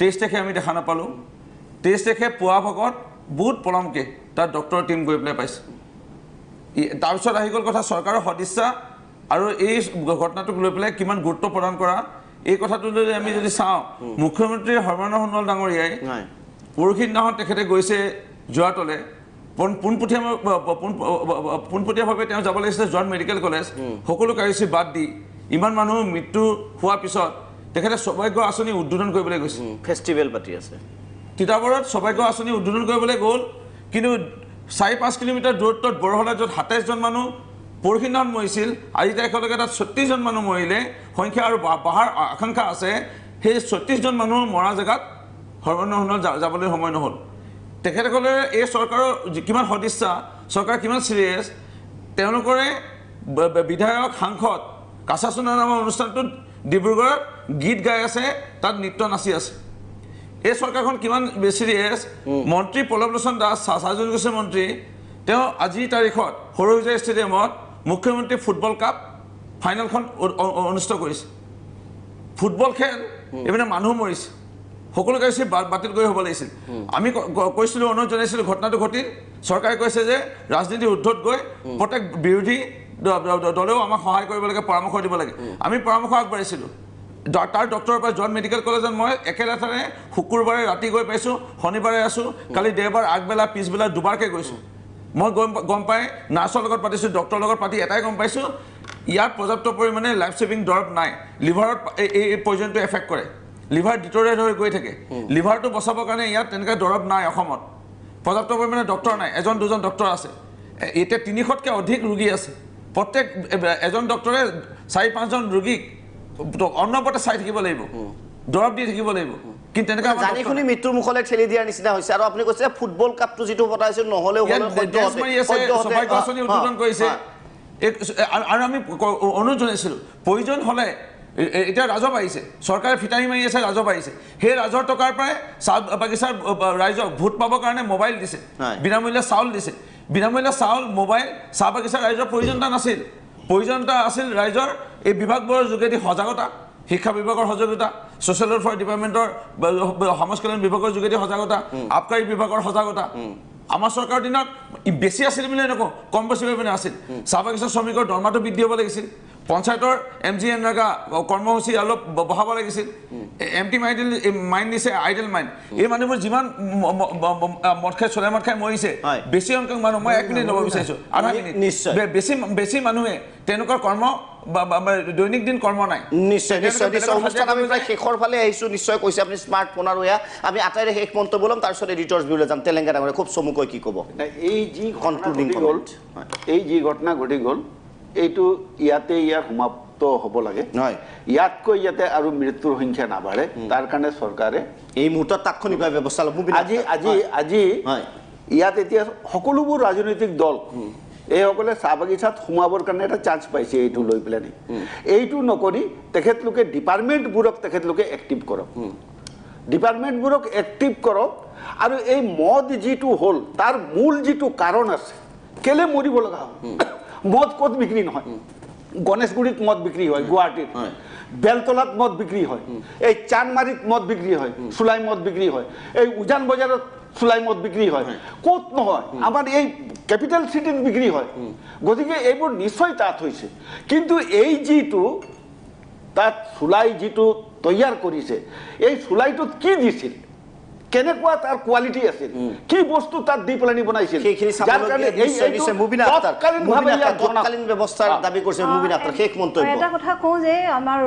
23 তাৰিখে আমি দেখা নাপালোঁ 23 তাৰিখে পুৱা ভাগত বহুত পলমকৈ তাত ডক্টৰৰ টিম গৈ পেলাই পাইছে তাৰপিছত আহি গ'ল কথা চৰকাৰৰ সদিচ্ছা আৰু এই ঘটনাটোক লৈ পেলাই কিমান গুৰুত্ব প্ৰদান কৰা এই কথাটো লৈ আমি যদি চাওঁ মুখ্যমন্ত্ৰী সৰ্বানন্দ সোণোৱাল ডাঙৰীয়াই পৰহি দিনাখন তেখেতে গৈছে যোৰহাটলৈ পোনপটীয়াভাৱে তেওঁ যাব লাগিছিলে যোৰহাট মেডিকেল কলেজ সকলো কাৰ্যসূচী বাদ দি ইমান মানুহ মৃত্যু হোৱাৰ পিছত তেখেতে সৌভাগ্য আঁচনি উদ্বোধন কৰিবলৈ গৈছে ফেষ্টিভেল পাতি আছে তিতাবৰত সৌভাগ্য আঁচনি উদ্বোধন কৰিবলৈ গ'ল কিন্তু 4-5 কিলোমিটাৰ দূৰত্বত বৰহলাত য'ত 27 জন মানুহ পৰহি দিনাখন মৰিছিল আজি তাৰিখলৈকে তাত 36 জন মানুহ মৰিলে সংখ্যা আৰু বঢ়াৰ আকাংক্ষা আছে সেই 36 জন মানুহ মৰা জেগাত সৰ্বানন্দ সোণোৱাল যাবলৈ সময় নহ'ল তেখেতসকলে এই চৰকাৰৰ কিমান সদিচ্ছা চৰকাৰ কিমান চিৰিয়াছ তেওঁলোকৰে বিধায়ক সাংসদ কাছাচোনা নামৰ অনুষ্ঠানটোত ডিব্ৰুগড়ত গীত গাই আছে তাত নৃত্য নাচি আছে এই চৰকাৰখন কিমান চিৰিয়াছ মন্ত্ৰী পল্লৱ লোচন দাস চাহ জনগোষ্ঠীৰ মন্ত্ৰী তেওঁ আজিৰ তাৰিখত সৰুসজাই ষ্টেডিয়ামত মুখ্যমন্ত্ৰী ফুটবল কাপ ফাইনেলখন অনুষ্ঠিত কৰিছে ফুটবল খেল এইপিনে মানুহ মৰিছে সকলো কাৰ্যসূচী বাতিল কৰি হ'ব লাগিছিল আমি কৈছিলোঁ অনুৰোধ জনাইছিলোঁ ঘটনাটো ঘটিল চৰকাৰে কৈছে যে ৰাজনীতিৰ ঊৰ্ধত গৈ প্ৰত্যেক বিৰোধী দলেও আমাক সহায় কৰিব লাগে পৰামৰ্শ দিব লাগে আমি পৰামৰ্শ আগবাঢ়িছিলোঁ তাৰ ডক্টৰৰ পৰা যোৰহাট মেডিকেল কলেজত মই একেলেঠাৰে শুকুৰবাৰে ৰাতি গৈ পাইছোঁ শনিবাৰে আছোঁ কালি দেওবাৰ আগবেলা পিছবেলা দুবাৰকৈ গৈছোঁ মই গম পাই নাৰ্ছৰ লগত পাতিছোঁ ডক্টৰৰ লগত পাতি এটাই গম পাইছোঁ ইয়াত পৰ্যাপ্ত পৰিমাণে লাইফ ছেভিং দৰৱ নাই লিভাৰত এই পয়জনটো এফেক্ট কৰে লিভাৰ ডিটৰিয়েট হৈ গৈ থাকে লিভাৰটো বচাবৰ কাৰণে ইয়াত তেনেকৈ দৰৱ নাই অসমত পৰ্যাপ্ত পৰিমাণে ডক্টৰ নাই 1-2জন ডক্টৰ আছে এতিয়া 300তকৈ অধিক ৰোগী আছে প্ৰত্যেক এজন ডক্টৰে 4-5জন ৰোগীক অন্নপতে চাই থাকিব লাগিব দৰৱ দি থাকিব লাগিব কিন্তু তেনেকৈ জানি শুনি মৃত্যুৰ মুখলৈ ঠেলি দিয়াৰ নিচিনা হৈছে আৰু আপুনি কৈছে ফুটবল কাপটো যিটো পতাইছিল নহ'লেও উদ্বোধন কৰিছে আৰু আমি অনুৰোধ জনাইছিলোঁ প্ৰয়োজন হ'লে এতিয়া ৰাজহ আহিছে চৰকাৰে ফিটাহি মাৰি আছে ৰাজহ আহিছে সেই ৰাজহৰ টকাৰ পৰাই চাহ বাগিচাৰ ৰাইজক ভোট পাবৰ কাৰণে মোবাইল দিছে বিনামূল্যে চাউল দিছে বিনামূল্যে চাউল মোবাইল চাহ বাগিচাৰ ৰাইজৰ প্ৰয়োজনীয়তা নাছিল প্ৰয়োজনীয়তা আছিল ৰাইজৰ এই বিভাগবোৰৰ যোগেদি সজাগতা শিক্ষা বিভাগৰ সজাগতা ছ'চিয়েল ৱেলফেয়াৰ ডিপাৰ্টমেণ্টৰ সমাজ কল্যাণ বিভাগৰ যোগেদি সজাগতা আবকাৰী বিভাগৰ সজাগতা আমাৰ চৰকাৰৰ দিনত বেছি আছিল বুলি নকওঁ কম বেছি পৰিমাণে আছিল চাহ বাগিচাৰ শ্ৰমিকৰ দৰমহাটো বৃদ্ধি হ'ব লাগিছিল পঞ্চায়তৰ MGNREGA কৰ্মসূচী অলপ বঢ়াব লাগিছিল এমটি মাইণ্ড দিছে আইডেল মাইণ্ড এই মানুহবোৰ যিমান মদ খাই চলাই মদ খাই মৰিছে বেছি সংখ্যক মানুহ মই 1 মিনিট ল'ব বিচাৰিছোঁ আধা মিনিট বেছি মানুহে তেওঁলোকৰ কৰ্ম দৈনিক দিন কৰ্ম নাই নিশ্চয় অনুষ্ঠান আমি প্ৰায় শেষৰ ফালে আহিছোঁ নিশ্চয় কৈছে আপুনি স্মাৰ্টফোন আৰু এয়া আমি আটাইৰে শেষ মন্তব্য ল'ম তাৰপিছত এডিটৰ্ছ ভিউলৈ যাম তেলেংগানা খুব চমুকৈ কি ক'ব এই যি ঘটনা ঘটি গ'ল এইটো ইয়াতে ইয়াৰ মুক্ত হ'ব লাগে ইয়াতকৈ ইয়াতে আৰু মৃত্যুৰ সংখ্যা নাবাঢ়ে তাৰ কাৰণে চৰকাৰে এই মুহূৰ্তত তাৎক্ষণিকভাৱে ব্যৱস্থা ল'ব। আজি ইয়াত এতিয়া সকলোবোৰ ৰাজনৈতিক দল এইসকলে চাহ বাগিচাত সোমাবৰ কাৰণে এটা চান্স পাইছে এইটো লৈ পেলাই এইটো নকৰি তেখেতলোকে ডিপাৰ্টমেণ্টবোৰক তেখেতলোকে এক্টিভ কৰক ডিপাৰ্টমেণ্টবোৰক এক্টিভ কৰক আৰু এই মদ যিটো হ'ল তাৰ মূল যিটো কাৰণ আছে কেলে মৰিব লগা হ'ল মদ ক'ত বিক্ৰী নহয় গণেশগুৰিত মদ বিক্ৰী হয় গুৱাহাটীত বেলতলাত মদ বিক্ৰী হয় এই চানমাৰীত মদ বিক্ৰী হয় চুলাই মদ বিক্ৰী হয় এই উজান বজাৰত চুলাই মদ বিক্ৰী হয় ক'ত নহয় আমাৰ এই কেপিটেল চিটিত বিক্ৰী হয় গতিকে এইবোৰ নিশ্চয় তাত হৈছে কিন্তু এই যিটো তাত চুলাই যিটো তৈয়াৰ কৰিছে এই চুলাইটোত কি দিছিল কেনেকুৱা তাৰ কোৱালিটি আছিল কি বস্তু তাত দি পেলাই বনাইছিল সেইখিনি মুবিনা আক্তাৰ তৎকালীন ব্যৱস্থাৰ দাবী কৰিছে মুবিনা আক্তাৰ শেষ মন্তব্য এটা কথা কওঁ যে আমাৰ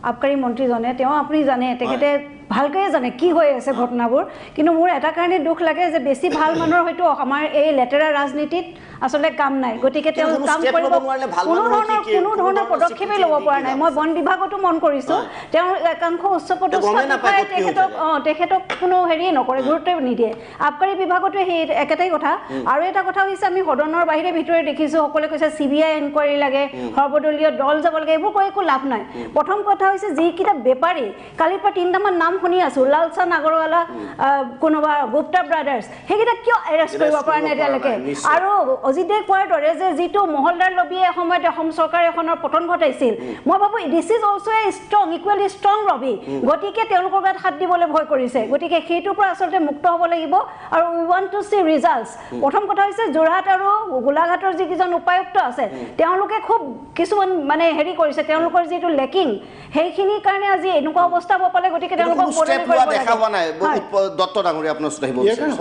আবকাৰী মন্ত্ৰীজনে তেওঁ আপুনি জানে তেখেতে ভালকৈয়ে জানে কি হৈ আছে ঘটনাবোৰ কিন্তু মোৰ এটা কাৰণে দুখ লাগে যে বেছি ভাল মানুহৰ হয়তো আমাৰ এই লেতেৰা ৰাজনীতিত আচলতে কাম নাই গতিকে তেওঁ কাম কৰিব কোনো ধৰণৰ পদক্ষেপেই ল'ব পৰা নাই মই বন বিভাগতো মন কৰিছোঁ তেওঁ একাংশ উচ্চপদস্থ তেখেতক কোনো হেৰিয়ে নকৰে গুৰুত্ব নিদিয়ে আবকাৰী বিভাগতো সেই একেটাই কথা আৰু এটা কথা হৈছে আমি সদনৰ বাহিৰে ভিতৰে দেখিছোঁ সকলোৱে কৈছে CBI এনকুৱাৰী লাগে সৰ্বদলীয় দল যাব লাগে এইবোৰ কৈ একো লাভ নাই প্ৰথম কথা হৈছে যিকেইটা বেপাৰী কালিৰ পৰা 3টামান নাম শুনি আছোঁ লালচান আগৰৱালা কোনোবা গুপ্তা ব্ৰাদাৰ্ছ সেইকেইটা কিয় এৰেষ্ট কৰিব পৰা নাই এতিয়ালৈকে আৰু অজিত দে কোৱাৰ দৰে যে যিটো মহলদাৰ লবিয়ে এসময়ত অসম চৰকাৰ এখনৰ পতন ঘটাইছিল মই ভাবোঁ this is also' A strong equally strong লবি গতিকে তেওঁলোকৰ গাত হাত দিবলৈ ভয় কৰিছে গতিকে সেইটোৰ পৰা আচলতে মুক্ত হ'ব লাগিব আৰু উই ৱান্ট টু চি ৰিজাল্টছ প্ৰথম কথা হৈছে যোৰহাট আৰু গোলাঘাটৰ যিকেইজন উপায়ুক্ত আছে তেওঁলোকে খুব কিছুমান মানে হেৰি কৰিছে তেওঁলোকৰ যিটো লেকিং সেইখিনিৰ কাৰণে আজি এনেকুৱা অৱস্থা হ'ব পালে গতিকে তেওঁলোকক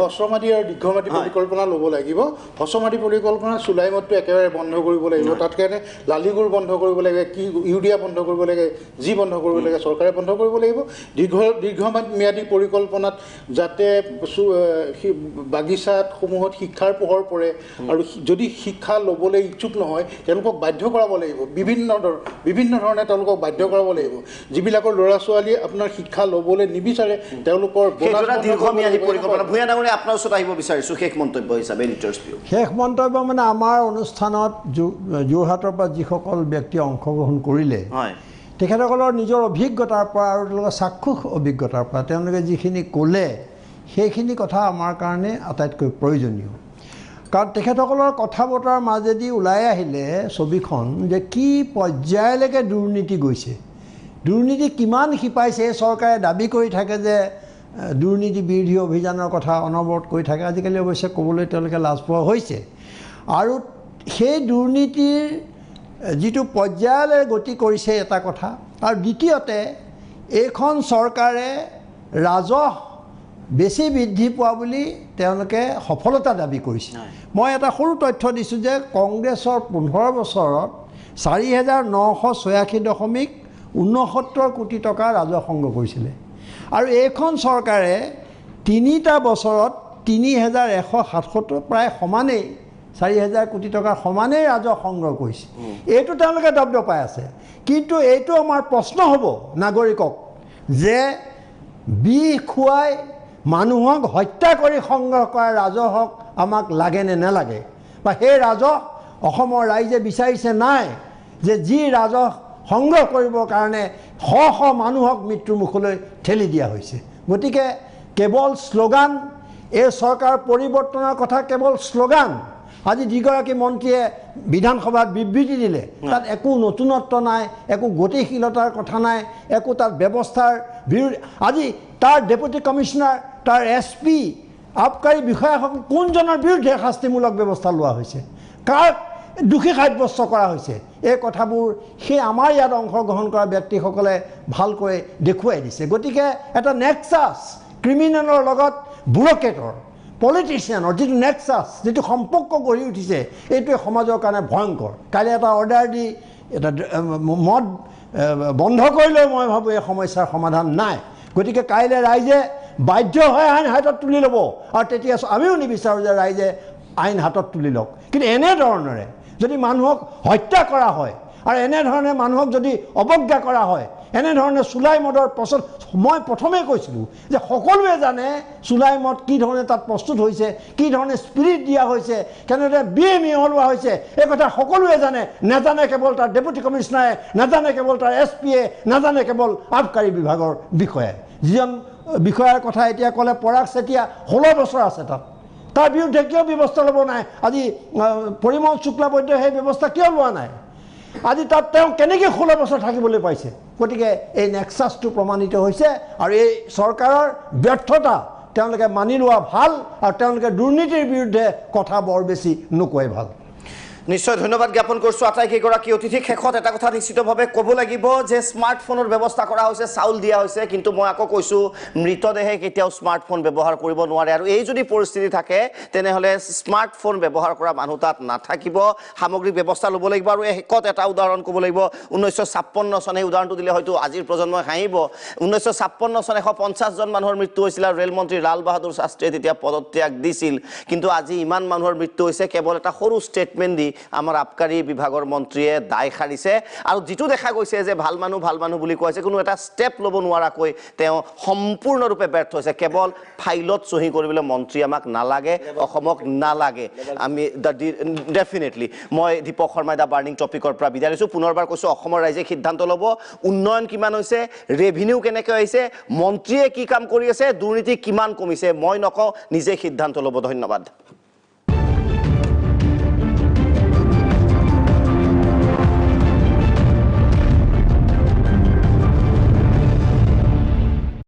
হ্ৰস্বমাটি আৰু দীৰ্ঘমাটি পৰিকল্পনা ল'ব লাগিব হ্ৰস্বমাটি পৰিকল্পনা চুলাই মদটো একেবাৰে বন্ধ কৰিব লাগিব তাত কাৰণে লালিগুৰ বন্ধ কৰিব লাগে কি ইউৰিয়া বন্ধ কৰিব লাগে যি বন্ধ কৰিব লাগে চৰকাৰে বন্ধ কৰিব লাগিব দীৰ্ঘম্যাদী পৰিকল্পনাত যাতে বাগিচাসমূহত শিক্ষাৰ পোহৰ পৰে আৰু যদি শিক্ষা ল'বলৈ ইচ্ছুক নহয় তেওঁলোকক বাধ্য কৰাব লাগিব বিভিন্ন ধৰণে তেওঁলোকক বাধ্য কৰাব লাগিব যিবিলাকৰ ল'ৰা ছোৱালীয়ে আপোনাৰ শিক্ষা ল'বলৈ নিবিচাৰে তেওঁলোকৰ দীৰ্ঘম্যাদী পৰিকল্পনা ভূঞা ডাঙৰীয়া আপোনাৰ ওচৰত আহিব বিচাৰিছোঁ শেষ মন্তব্য হিচাপে শেষ মন্তব্য মানে আমাৰ অনুষ্ঠানত যোৰহাটৰ পৰা যিসকল ব্যক্তিয়ে অংশগ্ৰহণ কৰিলে তেখেতসকলৰ নিজৰ অভিজ্ঞতাৰ পৰা আৰু তেওঁলোকৰ চাক্ষুষ অভিজ্ঞতাৰ পৰা তেওঁলোকে যিখিনি ক'লে সেইখিনি কথা আমাৰ কাৰণে আটাইতকৈ প্ৰয়োজনীয় কাৰণ তেখেতসকলৰ কথা বতৰাৰ মাজেদি ওলাই আহিলে ছবিখন যে কি পৰ্যায়লৈকে দুৰ্নীতি গৈছে দুৰ্নীতি কিমান শিপাইছে চৰকাৰে দাবী কৰি থাকে যে দুৰ্নীতি বিৰোধী অভিযানৰ কথা অনবৰত কৈ থাকে আজিকালি অৱশ্যে ক'বলৈ তেওঁলোকে লাজ পোৱা হৈছে আৰু সেই দুৰ্নীতিৰ যিটো পৰ্যায়লৈ গতি কৰিছে এটা কথা আৰু দ্বিতীয়তে এইখন চৰকাৰে ৰাজহ বেছি বৃদ্ধি পোৱা বুলি তেওঁলোকে সফলতা দাবী কৰিছে মই এটা সৰু তথ্য দিছোঁ যে কংগ্ৰেছৰ 15 বছৰত 4,986.69 কোটি টকা ৰাজহ সংগ্ৰহ কৰিছিলে আৰু এইখন চৰকাৰে 3টা বছৰত 3,177 প্ৰায় সমানেই 4,000 কোটি টকাৰ সমানেই ৰাজহ সংগ্ৰহ কৰিছে এইটো তেওঁলোকে দপদপাই আছে কিন্তু এইটো আমাৰ প্ৰশ্ন হ'ব নাগৰিকক যে বিষ খুৱাই মানুহক হত্যা কৰি সংগ্ৰহ কৰা ৰাজহক আমাক লাগে নে নালাগে বা সেই ৰাজহ অসমৰ ৰাইজে বিচাৰিছে নাই যে যি ৰাজহ সংগ্ৰহ কৰিবৰ কাৰণে শ মানুহক মৃত্যুৰ মুখলৈ ঠেলি দিয়া হৈছে গতিকে কেৱল শ্লোগান এই চৰকাৰ পৰিৱৰ্তনৰ কথা কেৱল শ্লোগান আজি যিগৰাকী মন্ত্ৰীয়ে বিধানসভাত বিবৃতি দিলে তাত একো নতুনত্ব নাই একো গতিশীলতাৰ কথা নাই একো তাত ব্যৱস্থাৰ বিৰোধী আজি তাৰ ডেপুটি কমিশ্যনাৰ তাৰ SP আবকাৰী বিষয়াসকল কোনজনৰ বিৰুদ্ধে শাস্তিমূলক ব্যৱস্থা লোৱা হৈছে কাৰ দোষী সাব্যস্ত কৰা হৈছে এই কথাবোৰ সেই আমাৰ ইয়াত অংশগ্ৰহণ কৰা ব্যক্তিসকলে ভালকৈ দেখুৱাই দিছে গতিকে এটা নেক্সাছ ক্ৰিমিনেলৰ লগত ব্যুৰ'ক্ৰেটৰ পলিটিচিয়ানৰ যিটো নেক্সাছ যিটো সম্পৰ্ক গঢ়ি উঠিছে এইটোৱে সমাজৰ কাৰণে ভয়ংকৰ কালি এটা অৰ্ডাৰ দি এটা মদ বন্ধ কৰিলেও মই ভাবোঁ এই সমস্যাৰ সমাধান নাই গতিকে কাইলৈ ৰাইজে বাধ্য হৈ আইন হাতত তুলি ল'ব আৰু তেতিয়া আমিও নিবিচাৰোঁ যে ৰাইজে আইন হাতত তুলি লওক কিন্তু এনেধৰণেৰে যদি মানুহক হত্যা কৰা হয় আৰু এনেধৰণে মানুহক যদি অৱজ্ঞা কৰা হয়, এনেধৰণে চুলাই মদৰ প্ৰচলন, মই প্ৰথমেই কৈছিলোঁ যে সকলোৱে জানে চুলাই মদ কি ধৰণে তাত প্ৰস্তুত হৈছে, কি ধৰণে স্পিৰিট দিয়া হৈছে, কেনেদৰে বিয়ে মিহলোৱা হৈছে, এই কথা সকলোৱে জানে। নাজানে কেৱল তাৰ ডেপুটি কমিশ্যনাৰে, নাজানে কেৱল তাৰ SP-য়ে, নাজানে কেৱল আবকাৰী বিভাগৰ বিষয়াই। যিজন বিষয়াৰ কথা এতিয়া ক'লে পৰাগ চেতিয়া, 16 বছৰ আছে তাত, তাৰ বিৰুদ্ধে কিয় ব্যৱস্থা ল'ব নাই? আজি পৰিমল শুক্লাবৈদ্যই সেই ব্যৱস্থা কিয় লোৱা নাই? আজি তাত তেওঁ কেনেকৈ 16 বছৰ থাকিবলৈ পাইছে? গতিকে এই নেক্সাছটো প্ৰমাণিত হৈছে আৰু এই চৰকাৰৰ ব্যৰ্থতা তেওঁলোকে মানি লোৱা ভাল, আৰু তেওঁলোকে দুৰ্নীতিৰ বিৰুদ্ধে কথা বৰ বেছি নকয় ভাল। নিশ্চয় ধন্যবাদ জ্ঞাপন কৰিছোঁ আটাইকেইগৰাকী অতিথিক। শেষত এটা কথা নিশ্চিতভাৱে ক'ব লাগিব যে স্মাৰ্টফোনৰ ব্যৱস্থা কৰা হৈছে, চাউল দিয়া হৈছে, কিন্তু মই আকৌ কৈছোঁ মৃতদেহে কেতিয়াও স্মাৰ্টফোন ব্যৱহাৰ কৰিব নোৱাৰে। আৰু এই যদি পৰিস্থিতি থাকে তেনেহ'লে স্মাৰ্টফোন ব্যৱহাৰ কৰা মানুহ তাত নাথাকিব, সামগ্ৰিক ব্যৱস্থা ল'ব লাগিব। আৰু শেষত এটা উদাহৰণ ক'ব লাগিব, 1956 চন, এই উদাহৰণটো দিলে হয়তো আজিৰ প্ৰজন্মই হাঁহিব। 1956 চন 150 জন মানুহৰ মৃত্যু হৈছিল আৰু ৰেলমন্ত্ৰী লাল বাহাদুৰ শাস্ত্ৰীয়ে তেতিয়া পদত্যাগ দিছিল। কিন্তু আজি ইমান মানুহৰ মৃত্যু হৈছে কেৱল এটা সৰু ষ্টেটমেণ্ট দি আমাৰ আবকাৰী বিভাগৰ মন্ত্ৰীয়ে দায় সাৰিছে। আৰু যিটো দেখা গৈছে যে ভাল মানুহ বুলি কোৱা হৈছে, কোনো এটা ষ্টেপ ল'ব নোৱাৰাকৈ তেওঁ সম্পূৰ্ণৰূপে ব্যৰ্থ হৈছে। কেৱল ফাইলত চহী কৰিবলৈ মন্ত্ৰী আমাক নালাগে, অসমক নালাগে। আমি ডেফিনেটলি মই দীপক শৰ্মাই দা বাৰ্ণিং টপিকৰ পৰা বিদায় লৈছোঁ। পুনৰবাৰ কৈছোঁ, অসমৰ ৰাইজে সিদ্ধান্ত ল'ব উন্নয়ন কিমান হৈছে, ৰেভিনিউ কেনেকৈ আহিছে, মন্ত্ৰীয়ে কি কাম কৰি আছে, দুৰ্নীতি কিমান কমিছে। মই নকওঁ, নিজে সিদ্ধান্ত ল'ব। ধন্যবাদ।